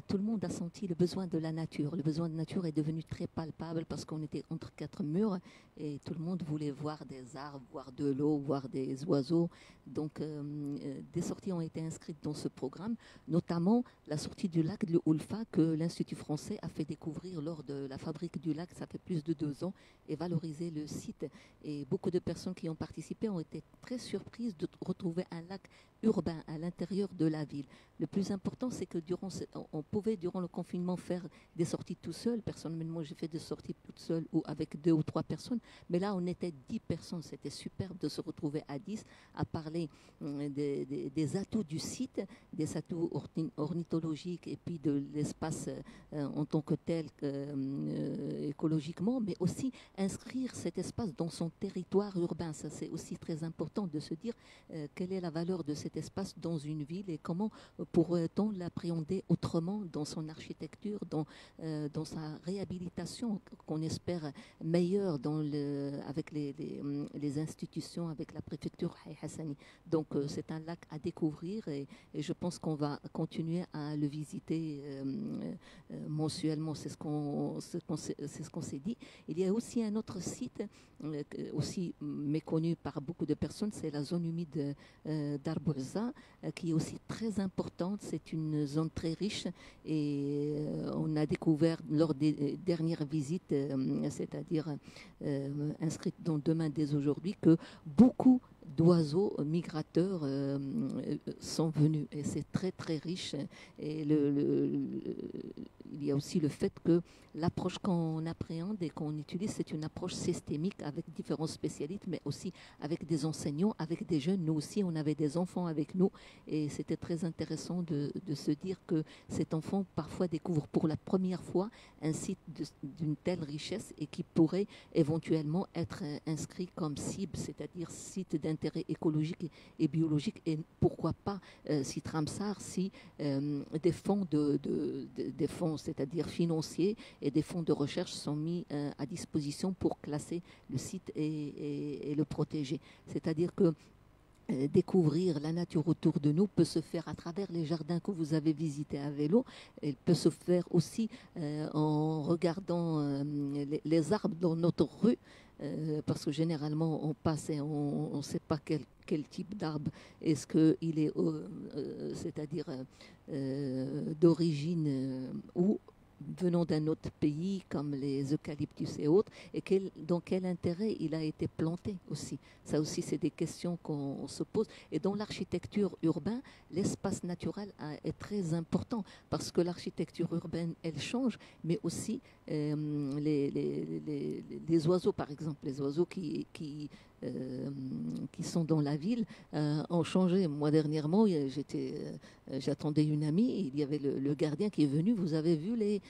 tout le monde a senti le besoin de la nature. Le besoin de nature est devenu très palpable parce qu'on était entre quatre murs et tout le monde voulait voir des arbres, voir de l'eau, voir des oiseaux. Donc, des sorties ont été inscrites dans ce programme, notamment la sortie du lac de Oulfa que l'Institut français a fait découvrir lors de la fabrique du lac, ça fait plus de 2 ans, et valoriser le site. Et beaucoup de personnes qui ont participé ont été très surprises de retrouver un lac urbain à l'intérieur de la ville. Le plus important, c'est que on pouvait, durant le confinement, faire des sorties tout seul. Personnellement, j'ai fait des sorties toute seule ou avec 2 ou 3 personnes. Mais là, on était 10 personnes. C'était superbe de se retrouver à 10, à parler des atouts du site, des atouts ornithologiques et puis de l'espace en tant que tel, écologiquement, mais aussi inscrire cet espace dans son territoire urbain. Ça, c'est aussi très important de se dire quelle est la valeur de cet espace dans une ville et comment pourrait-on l'appréhender autrement dans son architecture, dans sa réhabilitation qu'on espère meilleure avec les institutions, avec la préfecture Hassani. Donc c'est un lac à découvrir et je pense qu'on va continuer à le visiter mensuellement. C'est ce qu'on s'est dit. Il y a aussi un autre site aussi méconnu par beaucoup de personnes, c'est la zone humide d'Arbourza, qui est aussi très importante. C'est une zone très riche et on a découvert lors des dernières visites, c'est-à-dire inscrites dans Demain dès aujourd'hui, que beaucoup d'oiseaux migrateurs sont venus et c'est très très riche. Et il y a aussi le fait que l'approche qu'on appréhende et qu'on utilise, c'est une approche systémique avec différents spécialistes, mais aussi avec des enseignants, avec des jeunes. Nous aussi, on avait des enfants avec nous et c'était très intéressant de se dire que cet enfant parfois découvre pour la première fois un site d'une telle richesse et qui pourrait éventuellement être inscrit comme cible, c'est-à-dire site d'intérêt écologique et biologique, et pourquoi pas site Ramsar si des fonds des fonds, c'est-à-dire financiers et des fonds de recherche sont mis à disposition pour classer le site et le protéger. C'est-à-dire que découvrir la nature autour de nous peut se faire à travers les jardins que vous avez visités à vélo. Elle peut se faire aussi en regardant les arbres dans notre rue, parce que généralement on passe et on ne sait pas quel type d'arbre est-ce qu'il est, c'est-à-dire d'origine ou venant d'un autre pays comme les eucalyptus et autres, et dans quel intérêt il a été planté aussi. Ça aussi, c'est des questions qu'on se pose. Et dans l'architecture urbaine, l'espace naturel est très important parce que l'architecture urbaine, elle change, mais aussi les oiseaux, par exemple, les oiseaux qui sont dans la ville ont changé. Moi, dernièrement, j'attendais une amie, il y avait le gardien qui est venu. Vous avez vu les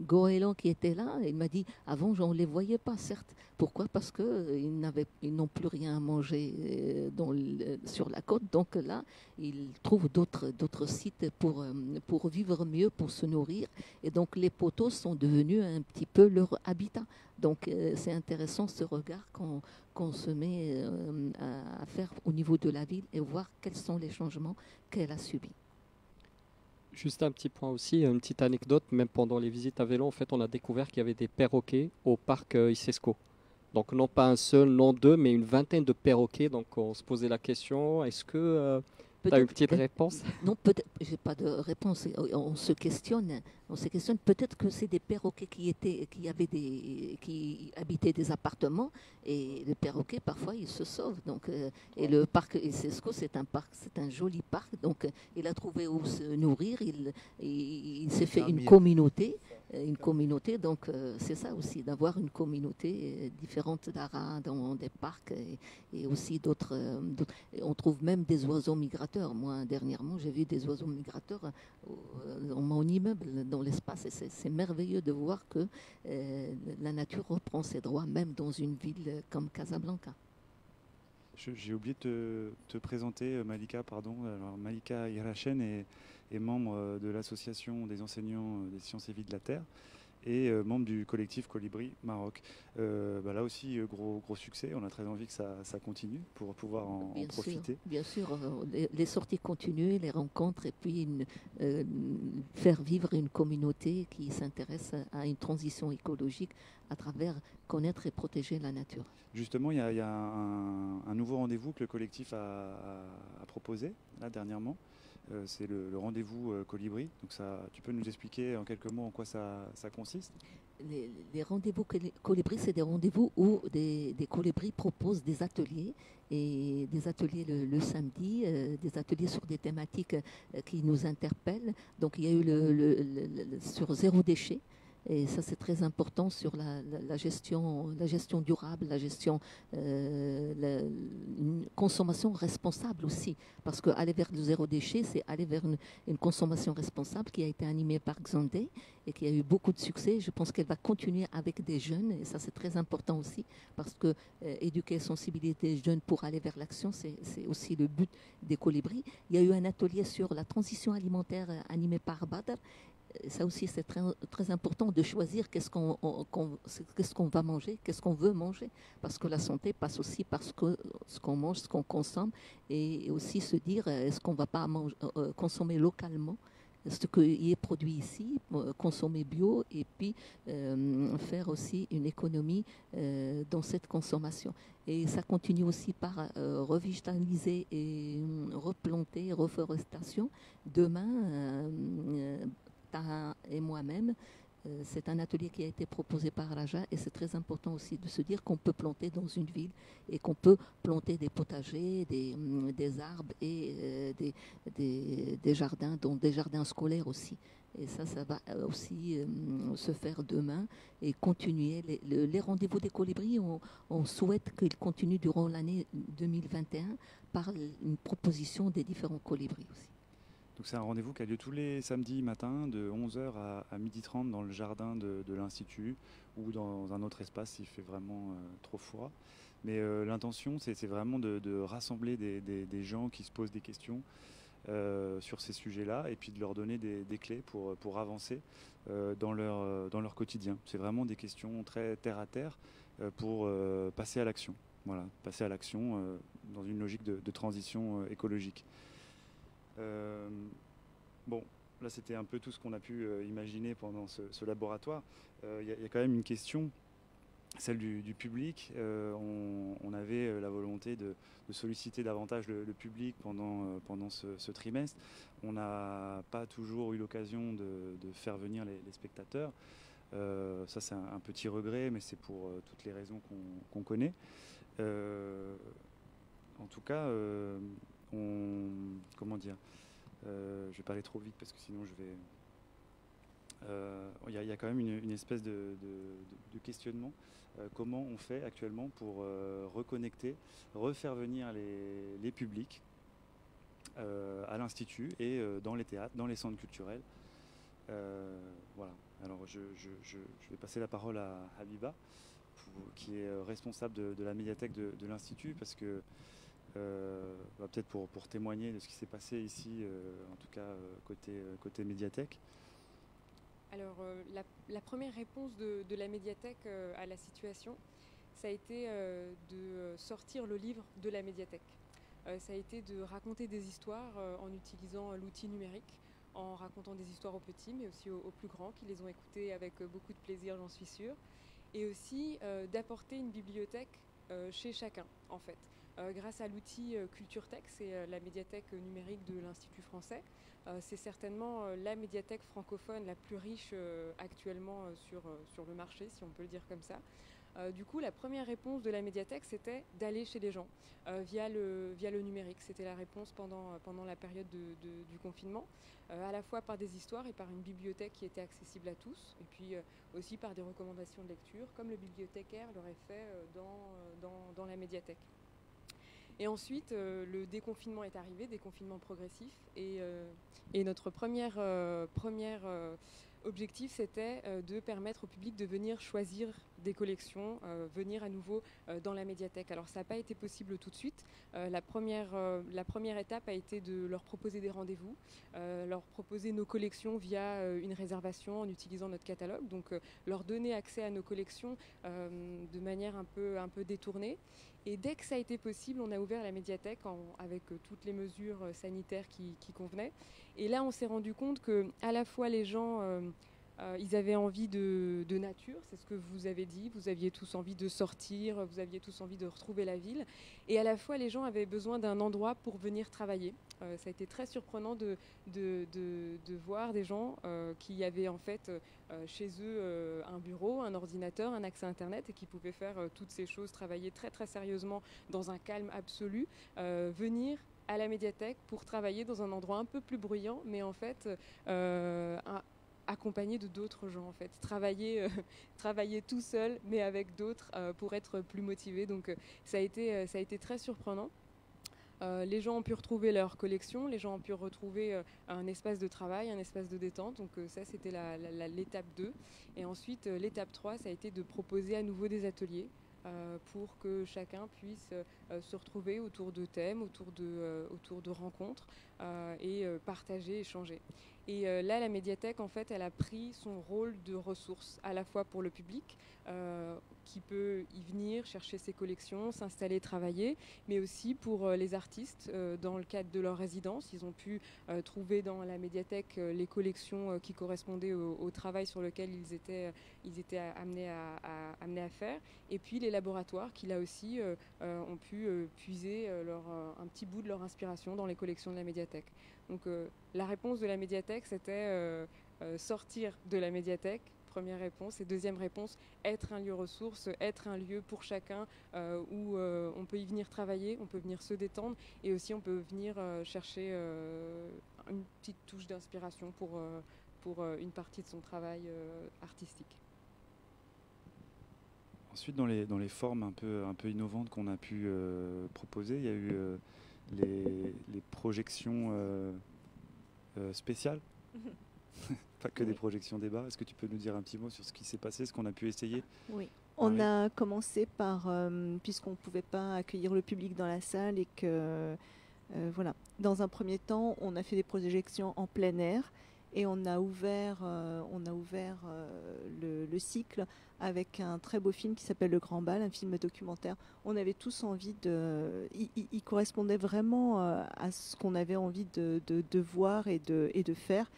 goélands qui étaient là? Il m'a dit, avant, on ne les voyait pas, certes. Pourquoi? Parce qu'ils n'ont plus rien à manger sur la côte. Donc là, ils trouvent d'autres sites pour vivre mieux, pour se nourrir. Et donc, les poteaux sont devenus un petit peu leur habitat. Donc, c'est intéressant ce regard qu'on se met à faire au niveau de la ville et voir quels sont les changements qu'elle a subis. Juste un petit point aussi, une petite anecdote, même pendant les visites à vélo, en fait, on a découvert qu'il y avait des perroquets au parc Isesco. Donc non pas un seul, non deux, mais une vingtaine de perroquets. Donc on se posait la question, est-ce que tu as une petite réponse? Non, peut-être, j'ai pas de réponse. On se questionne. Peut-être que c'est des perroquets qui habitaient des appartements et les perroquets parfois ils se sauvent. Donc et le parc Isesco, c'est un joli parc. Donc il a trouvé où se nourrir. Il s'est fait une communauté. Donc c'est ça aussi, d'avoir une communauté différente d'Ara dans des parcs et aussi d'autres. On trouve même des oiseaux migrateurs. Moi, dernièrement, j'ai vu des oiseaux migrateurs dans mon immeuble, dans l'espace. Et c'est merveilleux de voir que la nature reprend ses droits, même dans une ville comme Casablanca. J'ai oublié de te présenter, Malika, pardon. Alors, Malika Irachen est membre de l'association des enseignants des sciences et vie de la Terre. et membre du collectif Colibri Maroc. Là aussi, gros succès. On a très envie que ça continue pour pouvoir en profiter. Bien sûr, les sorties continuent, les rencontres, et puis faire vivre une communauté qui s'intéresse à une transition écologique à travers connaître et protéger la nature. Justement, il y a un nouveau rendez-vous que le collectif a proposé là, dernièrement. C'est le rendez-vous Colibri. Donc tu peux nous expliquer en quelques mots en quoi ça consiste? Les rendez-vous colibris, c'est des rendez-vous où des colibris proposent des ateliers, et des ateliers le samedi, des ateliers sur des thématiques qui nous interpellent. Donc il y a eu sur zéro déchet. Et ça, c'est très important sur la gestion durable, la gestion, une consommation responsable aussi. Parce qu'aller vers le zéro déchet, c'est aller vers une consommation responsable qui a été animée par Xandé et qui a eu beaucoup de succès. Je pense qu'elle va continuer avec des jeunes, et ça, c'est très important aussi, parce que éduquer et sensibiliser les jeunes pour aller vers l'action, c'est aussi le but des colibris. Il y a eu un atelier sur la transition alimentaire animé par Badr. Ça aussi, c'est très, très important de choisir qu'est-ce qu'on va manger, qu'est-ce qu'on veut manger, parce que la santé passe aussi par ce qu'on mange, ce qu'on consomme, et aussi se dire est-ce qu'on ne va pas consommer localement ce qui est produit ici, consommer bio, et puis faire aussi une économie dans cette consommation. Et ça continue aussi par revitaliser et replanter, reforestation. Demain, Taha et moi-même, c'est un atelier qui a été proposé par Raja, et c'est très important aussi de se dire qu'on peut planter dans une ville, et qu'on peut planter des potagers, des arbres et des jardins, dont des jardins scolaires aussi. Et ça va aussi se faire demain et continuer. Les rendez-vous des colibris, on souhaite qu'ils continuent durant l'année 2021 par une proposition des différents colibris aussi. Donc c'est un rendez-vous qui a lieu tous les samedis matins de 11h à 12h30 dans le jardin de l'Institut, ou dans un autre espace s'il fait vraiment trop froid. Mais l'intention, c'est vraiment de rassembler des gens qui se posent des questions sur ces sujets-là, et puis de leur donner des clés pour avancer dans leur quotidien. C'est vraiment des questions très terre à terre pour passer à l'action. Voilà, passer à l'action dans une logique de transition écologique. Là c'était un peu tout ce qu'on a pu imaginer pendant ce laboratoire. Il y a quand même une question, celle du public. On avait la volonté de solliciter davantage le public pendant ce trimestre. On n'a pas toujours eu l'occasion de faire venir les spectateurs. Ça c'est un petit regret, mais c'est pour toutes les raisons qu'on connaît. En tout cas, comment dire, je vais pas aller trop vite parce que sinon je vais... Il y a quand même une espèce de questionnement. Comment on fait actuellement pour reconnecter, refaire venir les publics à l'Institut et dans les théâtres, dans les centres culturels. Voilà. Alors je vais passer la parole à Habiba, qui est responsable de la médiathèque de l'Institut, parce que peut-être pour témoigner de ce qui s'est passé ici, en tout cas côté médiathèque. Alors la première réponse de la médiathèque à la situation, ça a été de sortir le livre de la médiathèque. Ça a été de raconter des histoires en utilisant l'outil numérique, en racontant des histoires aux petits, mais aussi aux plus grands, qui les ont écoutées avec beaucoup de plaisir, j'en suis sûre. Et aussi d'apporter une bibliothèque chez chacun, en fait. Grâce à l'outil CultureTech, c'est la médiathèque numérique de l'Institut français. C'est certainement la médiathèque francophone la plus riche actuellement sur le marché, si on peut le dire comme ça. Du coup, la première réponse de la médiathèque, c'était d'aller chez les gens via le numérique. C'était la réponse pendant la période du confinement, à la fois par des histoires et par une bibliothèque qui était accessible à tous, et puis aussi par des recommandations de lecture, comme le bibliothécaire l'aurait fait dans la médiathèque. Et ensuite, le déconfinement est arrivé, déconfinement progressif, et notre première objectif, c'était de permettre au public de venir choisir des collections, venir à nouveau dans la médiathèque. Alors ça n'a pas été possible tout de suite. La première étape a été de leur proposer des rendez-vous, leur proposer nos collections via une réservation en utilisant notre catalogue, donc leur donner accès à nos collections de manière un peu détournée. Et dès que ça a été possible, on a ouvert la médiathèque avec toutes les mesures sanitaires qui convenaient. Et là, on s'est rendu compte que à la fois les gens, ils avaient envie de nature, c'est ce que vous avez dit, vous aviez tous envie de sortir, vous aviez tous envie de retrouver la ville. Et à la fois, les gens avaient besoin d'un endroit pour venir travailler. Ça a été très surprenant de voir des gens qui avaient en fait chez eux un bureau, un ordinateur, un accès Internet et qui pouvaient faire toutes ces choses, travailler très très sérieusement dans un calme absolu, venir à la médiathèque pour travailler dans un endroit un peu plus bruyant, mais en fait accompagné de d'autres gens en fait, travailler tout seul mais avec d'autres pour être plus motivé. Donc ça a été très surprenant. Les gens ont pu retrouver leur collection, les gens ont pu retrouver un espace de travail, un espace de détente. Donc ça, c'était l'étape 2. Et ensuite, l'étape 3, ça a été de proposer à nouveau des ateliers pour que chacun puisse se retrouver autour de thèmes, autour de rencontres et partager, échanger. Et là, la médiathèque, en fait, elle a pris son rôle de ressource, à la fois pour le public, qui peut y venir, chercher ses collections, s'installer, travailler, mais aussi pour les artistes, dans le cadre de leur résidence. Ils ont pu trouver dans la médiathèque les collections qui correspondaient au travail sur lequel ils étaient amenés à faire. Et puis les laboratoires qui, là aussi, ont pu puiser un petit bout de leur inspiration dans les collections de la médiathèque. Donc la réponse de la médiathèque, c'était sortir de la médiathèque, première réponse. Et deuxième réponse, être un lieu ressource, être un lieu pour chacun où on peut y venir travailler, on peut venir se détendre et aussi on peut venir chercher une petite touche d'inspiration pour une partie de son travail artistique. Ensuite, dans les formes un peu innovantes qu'on a pu proposer, il y a eu les projections spéciales. Pas que des projections débat. Est-ce que tu peux nous dire un petit mot sur ce qui s'est passé, ce qu'on a pu essayer? Oui, on a commencé par, puisqu'on ne pouvait pas accueillir le public dans la salle et que, voilà, dans un premier temps, on a fait des projections en plein air et on a ouvert le cycle avec un très beau film qui s'appelle Le Grand Bal, un film documentaire. On avait tous envie il correspondait vraiment à ce qu'on avait envie de voir et de faire.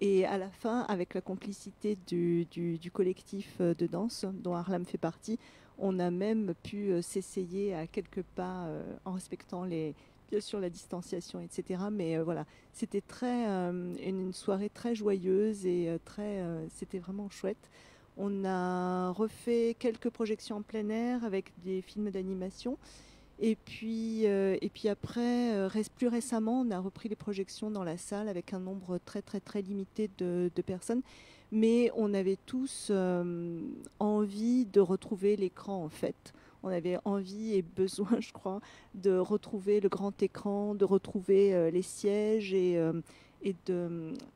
Et à la fin, avec la complicité du collectif de danse dont Harlem fait partie, on a même pu s'essayer à quelques pas en respectant bien sûr la distanciation, etc. Mais voilà, c'était une soirée très joyeuse et c'était vraiment chouette. On a refait quelques projections en plein air avec des films d'animation. Et puis après, plus récemment, on a repris les projections dans la salle avec un nombre très très très limité de personnes. Mais on avait tous envie de retrouver l'écran en fait. On avait envie et besoin, je crois, de retrouver le grand écran, de retrouver les sièges et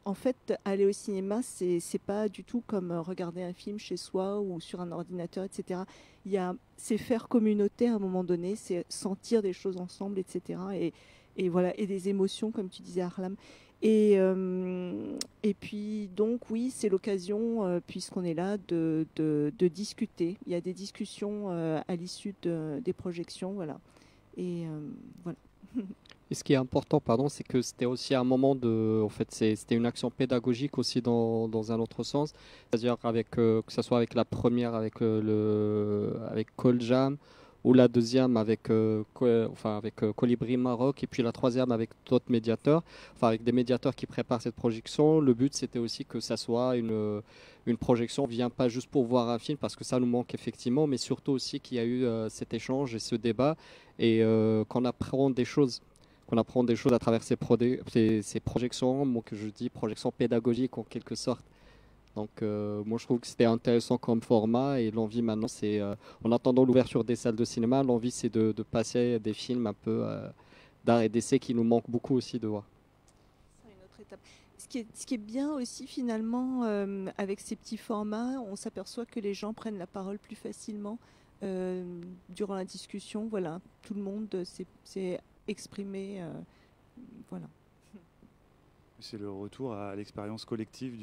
en fait, aller au cinéma, c'est pas du tout comme regarder un film chez soi ou sur un ordinateur, etc. C'est faire communauté à un moment donné, c'est sentir des choses ensemble, etc. Et voilà, et des émotions, comme tu disais, Harlem. Et puis donc oui, c'est l'occasion, puisqu'on est là, de discuter. Il y a des discussions à l'issue des projections, voilà. Et voilà. Et ce qui est important, pardon, c'est que c'était aussi un moment en fait, c'était une action pédagogique aussi dans un autre sens, c'est-à-dire que ce soit avec la première avec Koljam ou la deuxième avec Colibri Maroc et puis la troisième avec d'autres médiateurs, enfin avec des médiateurs qui préparent cette projection. Le but c'était aussi que ça soit une projection, on vient pas juste pour voir un film parce que ça nous manque effectivement, mais surtout aussi qu'il y a eu cet échange et ce débat et qu'on apprend des choses. À travers ces projections, moi que je dis projections pédagogiques en quelque sorte. Donc moi je trouve que c'était intéressant comme format et l'envie maintenant c'est, en attendant l'ouverture des salles de cinéma, l'envie c'est de passer des films un peu d'art et d'essai qui nous manquent beaucoup aussi de voir. C'est une autre étape. Ce qui est bien aussi finalement avec ces petits formats, on s'aperçoit que les gens prennent la parole plus facilement durant la discussion. Voilà, tout le monde s'est exprimé. Voilà. C'est le retour à l'expérience collective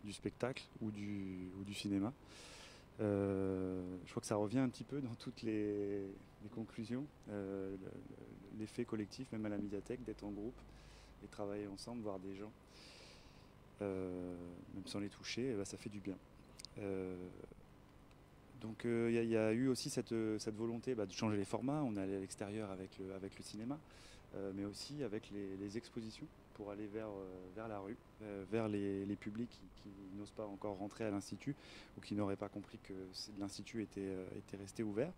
du spectacle ou du cinéma. Je crois que ça revient un petit peu dans toutes les conclusions. L'effet collectif, même à la médiathèque, d'être en groupe et travailler ensemble, voir des gens, même sans les toucher, ça fait du bien. Donc il y a eu aussi cette volonté de changer les formats. On est allé à l'extérieur avec le cinéma, mais aussi avec les expositions pour aller vers la rue, vers les publics qui n'osent pas encore rentrer à l'Institut ou qui n'auraient pas compris que l'Institut était resté ouvert.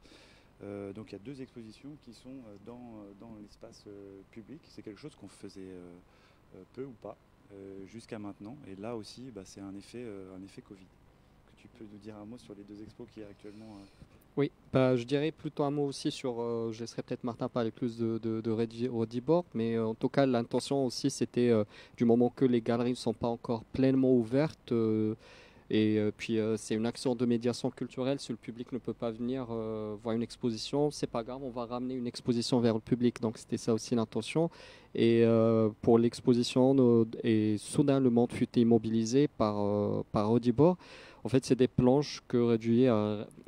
Donc il y a 2 expositions qui sont dans l'espace public. C'est quelque chose qu'on faisait peu ou pas jusqu'à maintenant. Et là aussi, c'est un effet Covid. Que tu peux nous dire un mot sur les 2 expos qui est actuellement... Oui, je dirais plutôt un mot aussi sur, je laisserai peut-être Martin parler plus de Redibor, mais en tout cas l'intention aussi c'était du moment que les galeries ne sont pas encore pleinement ouvertes, puis c'est une action de médiation culturelle, si le public ne peut pas venir voir une exposition, c'est pas grave, on va ramener une exposition vers le public, donc c'était ça aussi l'intention. Et pour l'exposition, et soudain le monde fut immobilisé par Redibor. En fait, c'est des planches que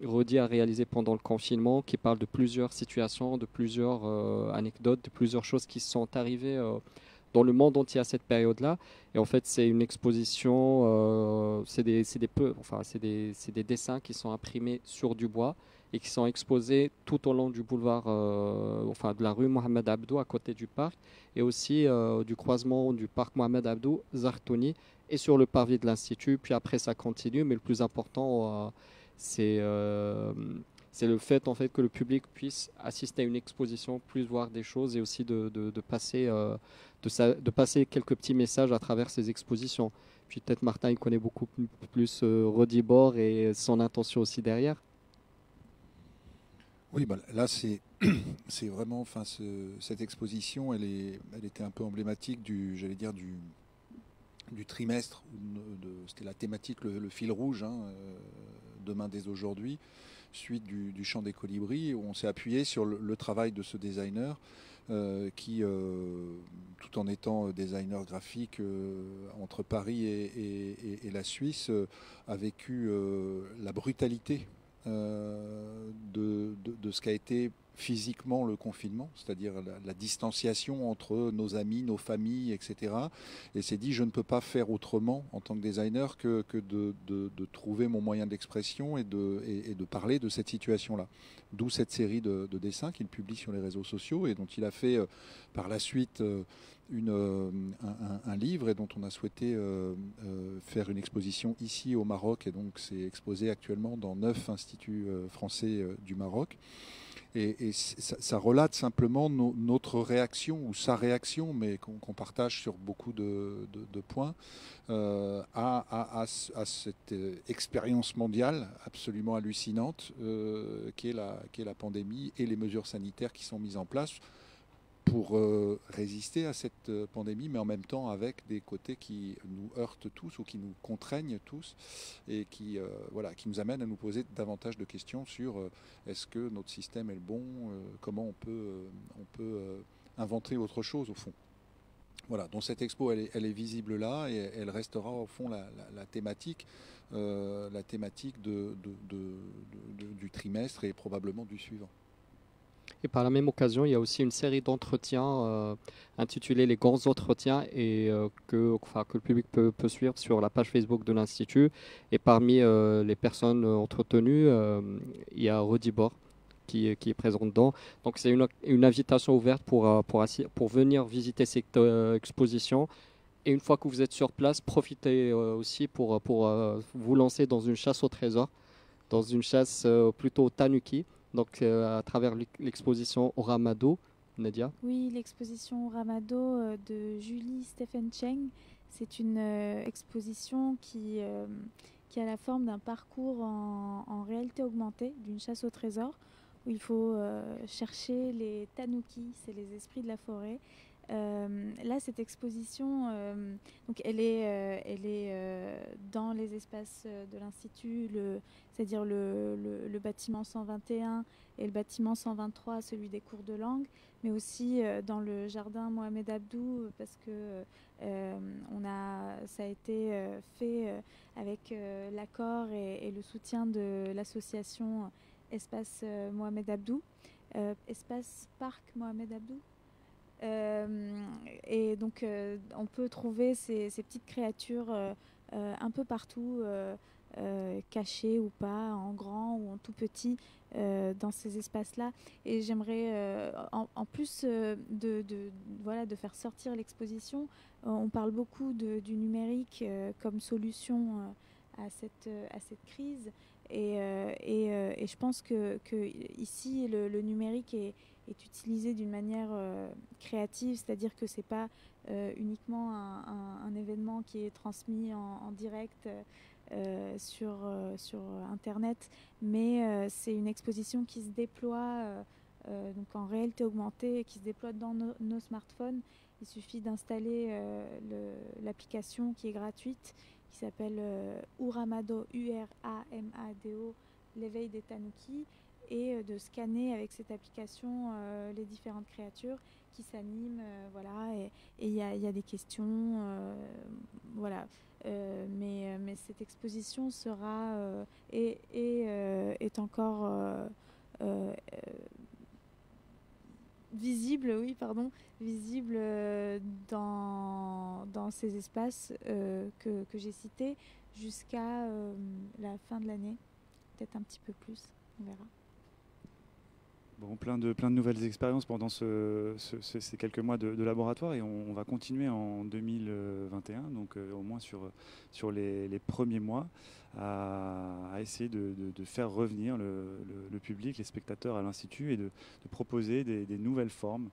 Rodi a réalisées pendant le confinement qui parlent de plusieurs situations, de plusieurs anecdotes, de plusieurs choses qui sont arrivées dans le monde entier à cette période-là. Et en fait, c'est une exposition, c'est des dessins qui sont imprimés sur du bois et qui sont exposés tout au long du boulevard, de la rue Mohamed Abdou à côté du parc, et aussi du croisement du parc Mohamed Abdou, Zartouni, et sur le parvis de l'Institut. Puis après, ça continue, mais le plus important, c'est le fait en fait que le public puisse assister à une exposition, plus voir des choses, et aussi de passer quelques petits messages à travers ces expositions. Puis peut-être Martin, il connaît beaucoup plus Redibor et son intention aussi derrière. Oui, là c'est vraiment, cette exposition, elle était un peu emblématique du trimestre. C'était la thématique, le fil rouge, demain dès aujourd'hui, suite du chant des colibris, où on s'est appuyé sur le travail de ce designer qui, tout en étant designer graphique entre Paris et la Suisse, a vécu la brutalité de ce qu'a été physiquement le confinement, c'est-à-dire la distanciation entre nos amis, nos familles, etc. Et s'est dit, je ne peux pas faire autrement en tant que designer que de trouver mon moyen d'expression et de parler de cette situation-là. D'où cette série de dessins qu'il publie sur les réseaux sociaux et dont il a fait par la suite un livre, et dont on a souhaité faire une exposition ici au Maroc, et donc c'est exposé actuellement dans 9 instituts français du Maroc. Et ça relate simplement notre réaction, ou sa réaction, mais qu'on partage sur beaucoup de points, à cette expérience mondiale absolument hallucinante qu'est la pandémie et les mesures sanitaires qui sont mises en place pour résister à cette pandémie, mais en même temps avec des côtés qui nous heurtent tous ou qui nous contraignent tous, et qui nous amènent à nous poser davantage de questions sur est-ce que notre système est le bon, comment on peut inventer autre chose au fond. Voilà, donc cette expo elle est visible là, et elle restera au fond la thématique du trimestre, et probablement du suivant. Et par la même occasion, il y a aussi une série d'entretiens intitulés Les grands entretiens, et que le public peut suivre sur la page Facebook de l'Institut. Et parmi les personnes entretenues, il y a Redibor qui est présent dedans. Donc c'est une invitation ouverte pour venir visiter cette exposition. Et une fois que vous êtes sur place, profitez aussi pour vous lancer dans une chasse au trésor, dans une chasse plutôt au tanuki. Donc à travers l'exposition Oramado, Nadia. Oui, l'exposition Oramado de Julie Stephen Cheng, c'est une exposition qui a la forme d'un parcours en réalité augmentée, d'une chasse au trésor, où il faut chercher les tanuki, c'est les esprits de la forêt, Là, cette exposition, donc elle est dans les espaces de l'Institut, c'est-à-dire le bâtiment 121 et le bâtiment 123, celui des cours de langue, mais aussi dans le jardin Mohamed Abdou, parce que ça a été fait avec l'accord et le soutien de l'association Espace Mohamed Abdou, Espace Parc Mohamed Abdou. Et donc on peut trouver ces petites créatures un peu partout, cachées ou pas, en grand ou en tout petit, dans ces espaces-là. Et j'aimerais, en plus de faire sortir l'exposition, on parle beaucoup du numérique comme solution à cette crise. Et je pense que ici, le numérique est utilisé d'une manière créative, c'est-à-dire que ce n'est pas uniquement un événement qui est transmis en direct sur Internet, mais c'est une exposition qui se déploie donc en réalité augmentée et qui se déploie dans nos smartphones. Il suffit d'installer l'application qui est gratuite, qui s'appelle Uramado, Uramado, l'éveil des Tanuki, et de scanner avec cette application les différentes créatures qui s'animent, voilà, et il y a des questions, voilà. Mais cette exposition sera est encore visible dans ces espaces que j'ai cités jusqu'à la fin de l'année, peut-être un petit peu plus, on verra. Bon, plein de nouvelles expériences pendant ces quelques mois de laboratoire, et on va continuer en 2021, donc au moins sur les premiers mois, à essayer de faire revenir le public, les spectateurs à l'Institut, et de proposer des nouvelles formes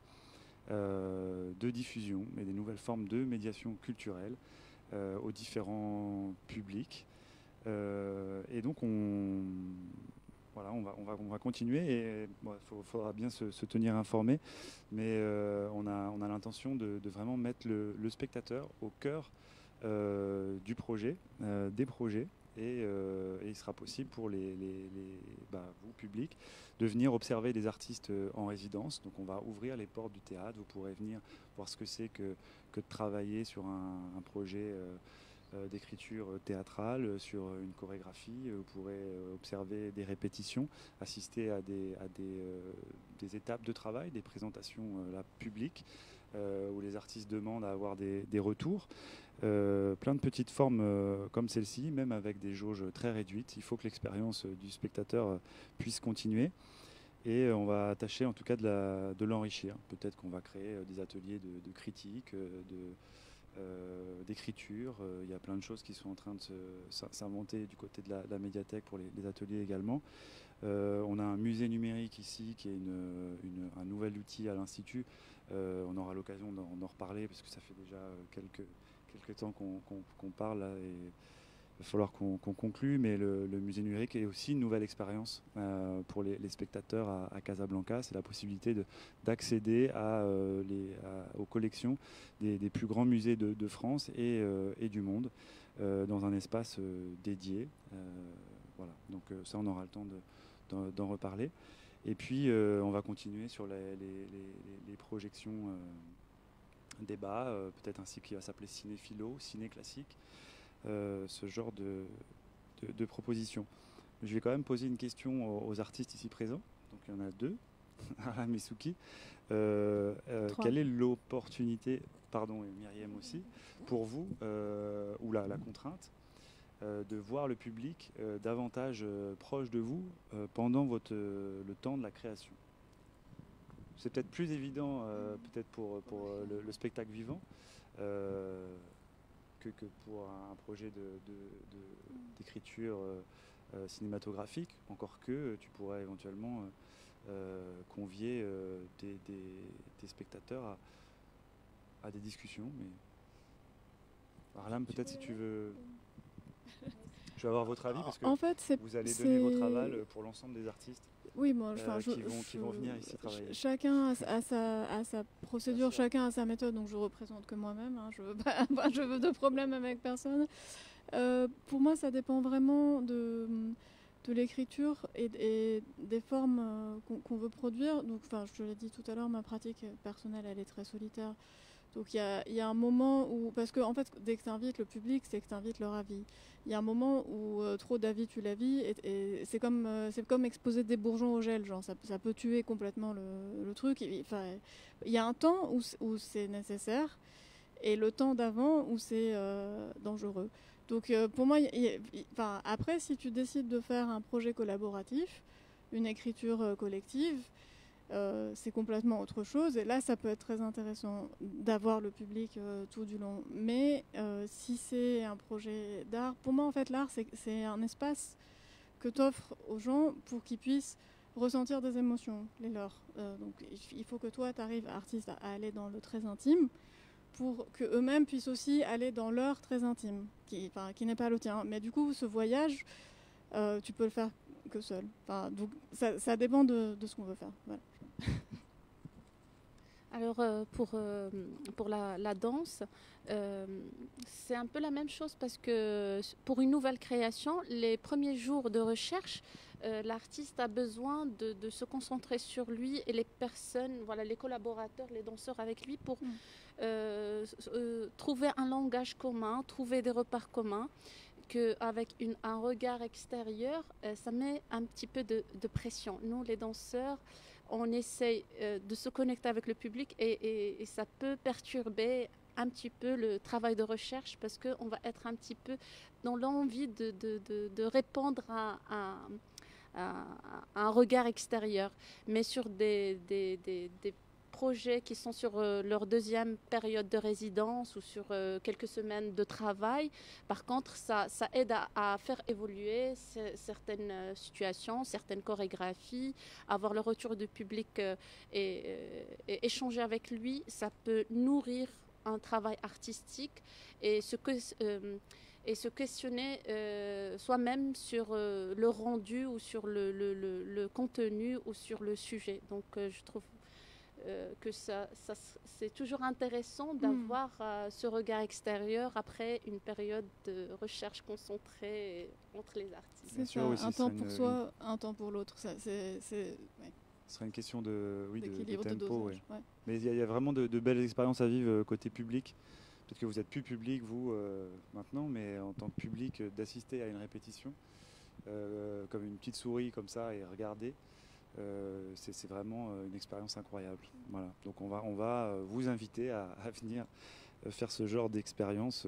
de diffusion et des nouvelles formes de médiation culturelle aux différents publics. Et donc voilà, on va continuer, et faudra bien se tenir informé, mais on a l'intention de vraiment mettre le spectateur au cœur du projet, des projets, et il sera possible pour vous, public, de venir observer des artistes en résidence. Donc on va ouvrir les portes du théâtre, vous pourrez venir voir ce que c'est que de travailler sur un projet d'écriture théâtrale, sur une chorégraphie. Vous pourrez observer des répétitions, assister à des étapes de travail, des présentations publiques, où les artistes demandent à avoir des retours. Plein de petites formes comme celle-ci, même avec des jauges très réduites. Il faut que l'expérience du spectateur puisse continuer. Et on va tâcher en tout cas de l'enrichir. Peut-être qu'on va créer des ateliers de critique, d'écriture. Il y a plein de choses qui sont en train de s'inventer du côté de la médiathèque pour les ateliers également. On a un musée numérique ici qui est un nouvel outil à l'Institut. On aura l'occasion d'en reparler parce que ça fait déjà quelques temps qu'on parle là, et il va falloir qu'on conclue, mais le musée numérique est aussi une nouvelle expérience pour les spectateurs à Casablanca. C'est la possibilité d'accéder aux collections des plus grands musées de France et du monde dans un espace dédié. Voilà. Donc ça, on aura le temps d'en reparler. Et puis on va continuer sur les projections débats, peut-être un cycle qui va s'appeler ciné-philo, ciné-classique. Ce genre de propositions. Je vais quand même poser une question aux artistes ici présents. Donc il y en a deux. Aram et Souki. Quelle est l'opportunité, pardon, et Myriam aussi, pour vous, ou la contrainte, de voir le public davantage proche de vous pendant le temps de la création? C'est peut-être plus évident peut-être pour le spectacle vivant que pour un projet d'écriture cinématographique, encore que tu pourrais éventuellement convier tes spectateurs à des discussions. Mais Arlam, peut-être si tu veux... Je vais avoir votre avis, parce que en fait, vous allez donner votre aval pour l'ensemble des artistes. Oui, moi, qui vont venir ici travailler. Chacun a sa procédure, chacun a sa méthode, donc je représente que moi-même. Hein, je veux de problème avec personne. Pour moi, ça dépend vraiment de l'écriture et des formes qu'on veut produire. Donc, je te l'ai dit tout à l'heure, ma pratique personnelle, elle est très solitaire. Donc il y a un moment où, parce que en fait, dès que tu invites le public, c'est que tu invites leur avis. Il y a un moment où trop d'avis tue la vie, et c'est comme exposer des bourgeons au gel, genre ça peut tuer complètement le truc. Il y a un temps où c'est nécessaire, et le temps d'avant où c'est dangereux. Donc pour moi, après, si tu décides de faire un projet collaboratif, une écriture collective, c'est complètement autre chose, et là ça peut être très intéressant d'avoir le public tout du long. Mais si c'est un projet d'art, pour moi en fait l'art c'est un espace que tu offres aux gens pour qu'ils puissent ressentir des émotions, les leurs. Donc il faut que toi tu arrives, artiste, à aller dans le très intime pour qu'eux-mêmes puissent aussi aller dans leur très intime, qui n'est pas le tien. Mais du coup ce voyage, tu peux le faire que seul. Donc ça dépend de ce qu'on veut faire. Voilà. Alors pour la danse, c'est un peu la même chose, parce que pour une nouvelle création, les premiers jours de recherche, l'artiste a besoin de se concentrer sur lui et les personnes, les collaborateurs, les danseurs avec lui, pour trouver un langage commun, trouver des repères communs. Qu'avec un regard extérieur, ça met un petit peu de pression. Nous, les danseurs, on essaye de se connecter avec le public, et ça peut perturber un petit peu le travail de recherche, parce qu'on va être un petit peu dans l'envie de répondre à un regard extérieur. Mais sur des projets qui sont sur leur deuxième période de résidence ou sur quelques semaines de travail, par contre, ça aide à faire évoluer certaines situations, certaines chorégraphies, avoir le retour du public et échanger avec lui. Ça peut nourrir un travail artistique et se questionner soi-même sur le rendu, ou sur le contenu, ou sur le sujet. Donc je trouve que c'est toujours intéressant d'avoir ce regard extérieur après une période de recherche concentrée entre les artistes. C'est ça, un temps pour soi, un temps pour l'autre. Ce serait une question de tempo. Ouais. Mais il y a vraiment de belles expériences à vivre côté public. Peut-être que vous êtes plus public, vous, maintenant, mais en tant que public, d'assister à une répétition, comme une petite souris comme ça, et regarder, c'est vraiment une expérience incroyable. Voilà. Donc on va vous inviter à venir faire ce genre d'expérience,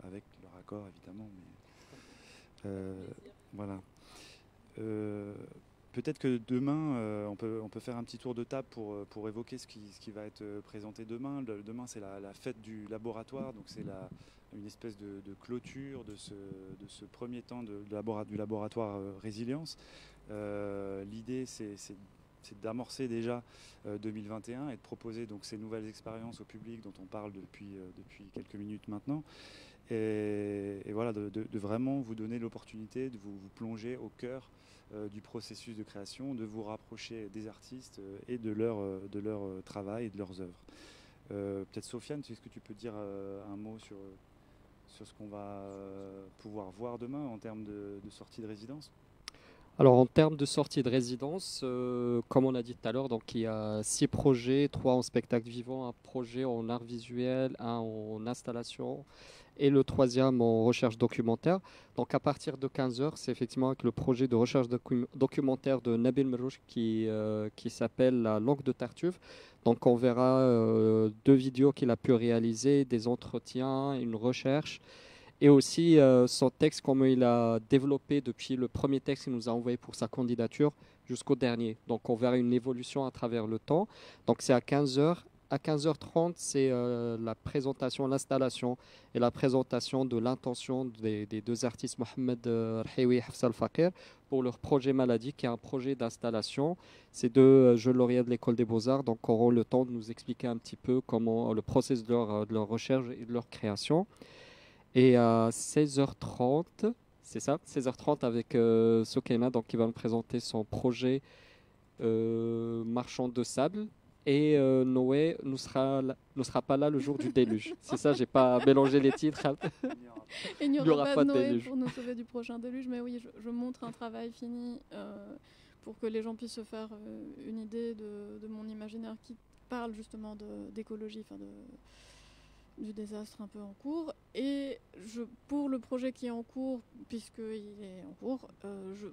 avec leur accord évidemment. Mais, voilà. Peut-être que demain, on peut faire un petit tour de table pour évoquer ce qui va être présenté demain. Demain, c'est la fête du laboratoire, donc c'est une espèce de clôture de ce premier temps du laboratoire Résilience. L'idée, c'est d'amorcer déjà 2021 et de proposer donc ces nouvelles expériences au public dont on parle depuis quelques minutes maintenant. Et voilà, de vraiment vous donner l'opportunité de vous plonger au cœur du processus de création, de vous rapprocher des artistes et de leur travail et de leurs œuvres. Peut-être Sofiane, est-ce que tu peux dire un mot sur ce qu'on va pouvoir voir demain en termes de sortie de résidence ? Alors en termes de sortie de résidence, comme on a dit tout à l'heure, donc il y a 6 projets, 3 en spectacle vivant, un projet en art visuel, un en installation et le 3e en recherche documentaire. Donc à partir de 15h, c'est effectivement avec le projet de recherche documentaire de Nabil Merouch qui s'appelle La langue de Tartuffe. Donc on verra 2 vidéos qu'il a pu réaliser, des entretiens, une recherche. Et aussi son texte, comment il a développé depuis le premier texte qu'il nous a envoyé pour sa candidature jusqu'au dernier. Donc on verra une évolution à travers le temps. Donc c'est à 15h. À 15h30, c'est la présentation, l'installation et la présentation de l'intention des 2 artistes, Mohamed Rhiwi et Hafsa Al-Fakir, pour leur projet Maladie, qui est un projet d'installation. Ces 2 jeunes lauréats de l'École des Beaux-Arts donc, auront le temps de nous expliquer un petit peu comment le processus de leur recherche et de leur création. Et à 16h30, c'est ça, 16h30 avec Sokeina, donc qui va nous présenter son projet marchand de sable. Et Noé ne sera pas là le jour du déluge. C'est ça, j'ai pas mélangé les titres. Il n'y aura pas de Noé pour nous sauver du prochain déluge, mais oui, je montre un travail fini pour que les gens puissent se faire une idée de mon imaginaire qui parle justement d'écologie, du désastre un peu en cours. Et pour le projet qui est en cours, puisqu'il est en cours, je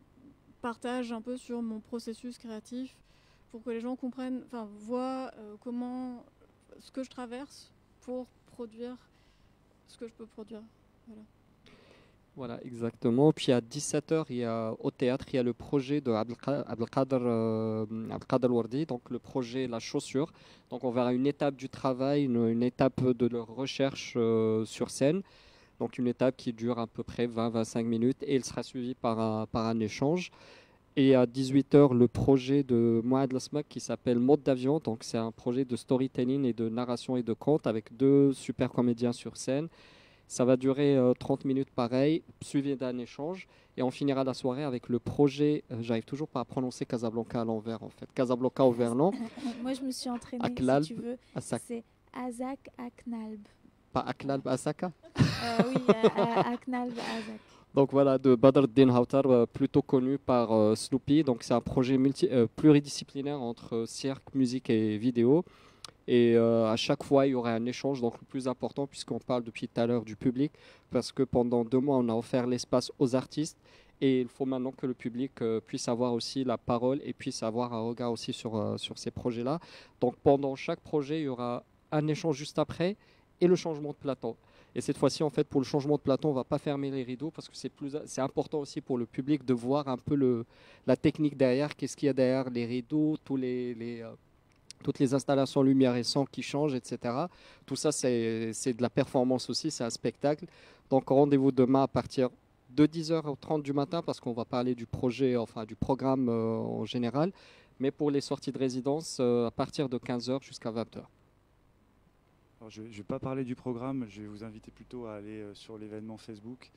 partage un peu sur mon processus créatif pour que les gens comprennent, voient comment ce que je traverse pour produire ce que je peux produire. Voilà, exactement. Puis à 17h, au théâtre, il y a le projet de Abdelkader Wardi, donc le projet La Chaussure. Donc on verra une étape du travail, une étape de leur recherche sur scène. Donc une étape qui dure à peu près 20-25 minutes et elle sera suivie par un échange. Et à 18h, le projet de Mohamed Lasmak qui s'appelle Mode d'avion. Donc c'est un projet de storytelling et de narration et de conte avec 2 super comédiens sur scène. Ça va durer 30 minutes pareil, suivi d'un échange. Et on finira la soirée avec le projet, j'arrive toujours pas à prononcer Casablanca à l'envers en fait. Casablanca au verlan. Moi je me suis entraînée, Aklalb, si tu veux. C'est Azak Aknalb. Pas Aklalb, Asaka Oui, Aknalb, Azak. Donc voilà, de Badreddin Hawtar, plutôt connu par Snoopy. Donc c'est un projet pluridisciplinaire entre cirque, musique et vidéo. Et à chaque fois, il y aura un échange. Donc le plus important, puisqu'on parle depuis tout à l'heure du public, parce que pendant 2 mois, on a offert l'espace aux artistes. Et il faut maintenant que le public puisse avoir aussi la parole et puisse avoir un regard aussi sur ces projets-là. Donc pendant chaque projet, il y aura un échange juste après et le changement de plateau. Et cette fois-ci, en fait, pour le changement de plateau, on ne va pas fermer les rideaux parce que c'est important aussi pour le public de voir un peu la technique derrière, qu'est-ce qu'il y a derrière les rideaux, toutes les installations lumière et son qui changent, etc. Tout ça, c'est de la performance aussi, c'est un spectacle. Donc rendez-vous demain à partir de 10h30 du matin parce qu'on va parler du projet, enfin du programme en général. Mais pour les sorties de résidence, à partir de 15h jusqu'à 20h. Alors, je ne vais pas parler du programme, je vais vous inviter plutôt à aller sur l'événement Facebook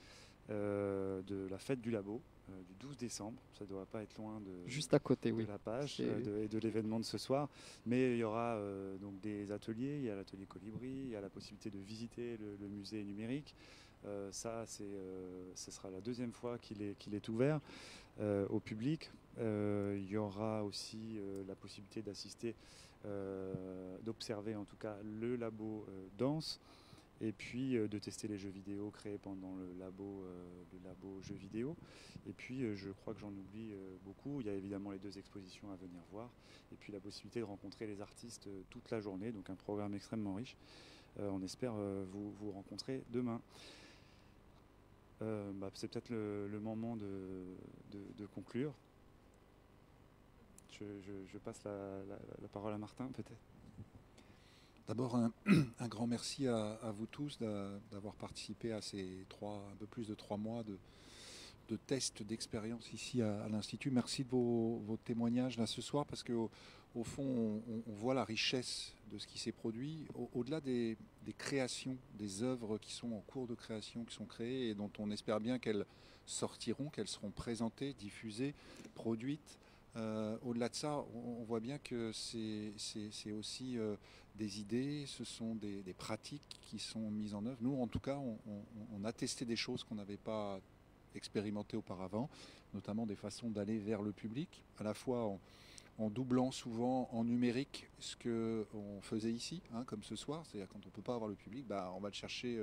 de la fête du labo du 12 décembre. Ça ne devrait pas être loin juste à côté, de la page et de l'événement de ce soir. Mais il y aura donc des ateliers, il y a l'atelier Colibri, il y a la possibilité de visiter le musée numérique. Ce sera la 2e fois qu'il est ouvert au public. Il y aura aussi la possibilité d'assister, d'observer en tout cas le labo danse et puis de tester les jeux vidéo créés pendant le labo jeux vidéo. Et puis je crois que j'en oublie beaucoup. Il y a évidemment les 2 expositions à venir voir et puis la possibilité de rencontrer les artistes toute la journée, donc un programme extrêmement riche. On espère vous rencontrer demain. C'est peut-être le moment de conclure. Je passe la parole à Martin, peut-être. D'abord, un grand merci à vous tous d'avoir participé à ces un peu plus de 3 mois de tests, d'expérience ici à l'Institut. Merci de vos témoignages là ce soir parce qu'au fond, on voit la richesse de ce qui s'est produit au-delà des créations, des œuvres qui sont en cours de création, qui sont créées et dont on espère bien qu'elles sortiront, qu'elles seront présentées, diffusées, produites. Au-delà de ça, on voit bien que c'est aussi des idées, ce sont des pratiques qui sont mises en œuvre. Nous, en tout cas, on a testé des choses qu'on n'avait pas expérimentées auparavant, notamment des façons d'aller vers le public, à la fois en doublant souvent en numérique ce qu'on faisait ici, comme ce soir. C'est-à-dire quand on ne peut pas avoir le public, on va le chercher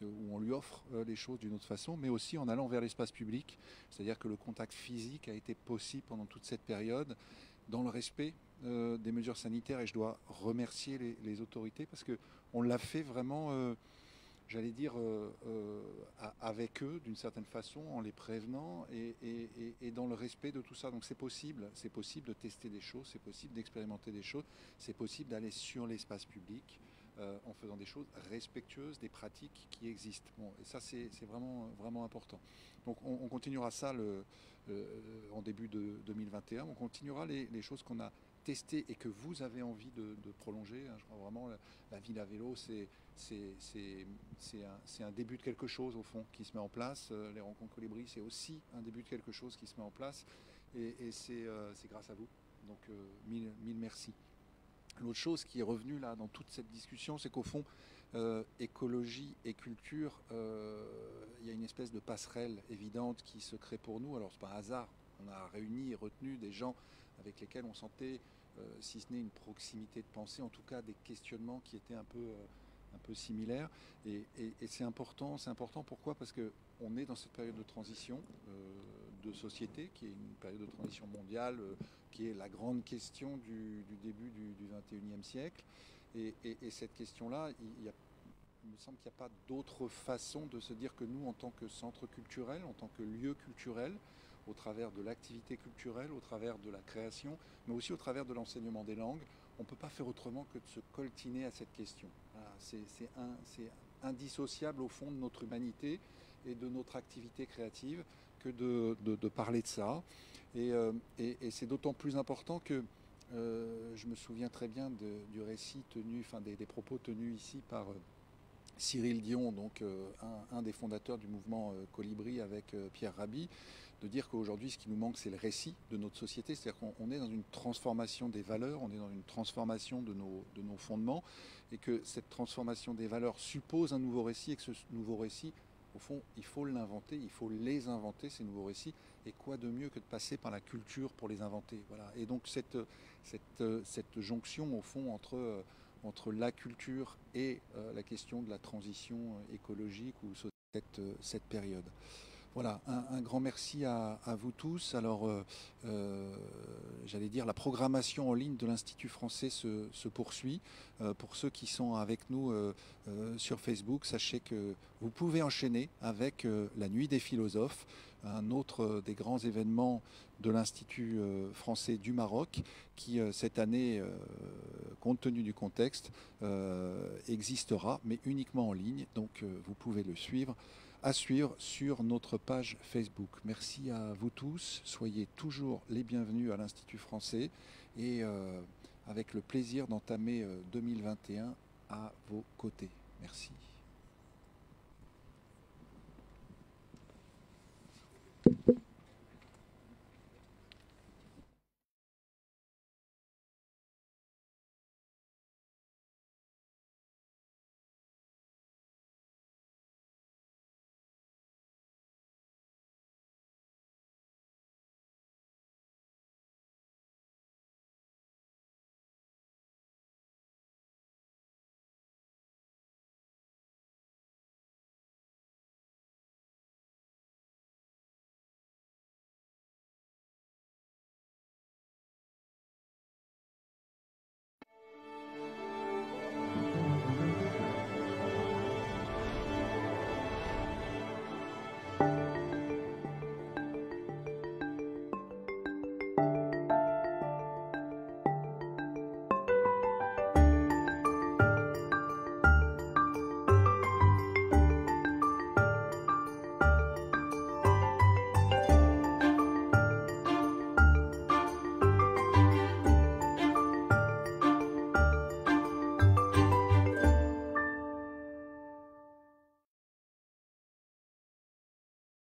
où on lui offre les choses d'une autre façon, mais aussi en allant vers l'espace public. C'est-à-dire que le contact physique a été possible pendant toute cette période dans le respect des mesures sanitaires. Et je dois remercier les autorités parce qu'on l'a fait vraiment, j'allais dire, avec eux d'une certaine façon, en les prévenant et dans le respect de tout ça. Donc c'est possible de tester des choses, c'est possible d'expérimenter des choses, c'est possible d'aller sur l'espace public en faisant des choses respectueuses des pratiques qui existent. Bon, et ça c'est vraiment, vraiment important. Donc on continuera ça en début de 2021, on continuera les choses qu'on a testées et que vous avez envie de prolonger. Je crois vraiment la ville à vélo, c'est un début de quelque chose au fond qui se met en place. Les rencontres Colibri, c'est aussi un début de quelque chose qui se met en place et c'est grâce à vous Donc mille merci. L'autre chose qui est revenue là dans toute cette discussion, c'est qu'au fond, écologie et culture, il y a une espèce de passerelle évidente qui se crée pour nous. Alors c'est pas un hasard, on a réuni et retenu des gens avec lesquels on sentait, si ce n'est une proximité de pensée, en tout cas des questionnements qui étaient un peu similaires. Et c'est important pourquoi? Parce qu'on est dans cette période de transition de société, qui est une période de transition mondiale, qui est la grande question du début du XXIe siècle. Et cette question-là, il me semble qu'il n'y a pas d'autre façon de se dire que nous, en tant que centre culturel, en tant que lieu culturel, au travers de l'activité culturelle, au travers de la création, mais aussi au travers de l'enseignement des langues, on ne peut pas faire autrement que de se coltiner à cette question. Voilà, c'est indissociable au fond de notre humanité et de notre activité créative que de parler de ça. Et c'est d'autant plus important que je me souviens très bien du récit tenu, enfin des propos tenus ici par Cyril Dion, donc un des fondateurs du mouvement Colibri avec Pierre Rabhi, de dire qu'aujourd'hui ce qui nous manque c'est le récit de notre société, c'est-à-dire qu'on est dans une transformation des valeurs, on est dans une transformation de nos fondements, et que cette transformation des valeurs suppose un nouveau récit, et que ce nouveau récit, au fond, il faut l'inventer, il faut les inventer, ces nouveaux récits, et quoi de mieux que de passer par la culture pour les inventer. Voilà. Et donc cette jonction, au fond, entre la culture et la question de la transition écologique ou cette période. Voilà, un grand merci à vous tous. Alors, j'allais dire, la programmation en ligne de l'Institut français se poursuit. Pour ceux qui sont avec nous sur Facebook, sachez que vous pouvez enchaîner avec la Nuit des philosophes, un autre des grands événements de l'Institut français du Maroc, qui cette année, compte tenu du contexte, existera, mais uniquement en ligne. Donc, vous pouvez le suivre. À suivre sur notre page Facebook. Merci à vous tous. Soyez toujours les bienvenus à l'Institut français et avec le plaisir d'entamer 2021 à vos côtés. Merci.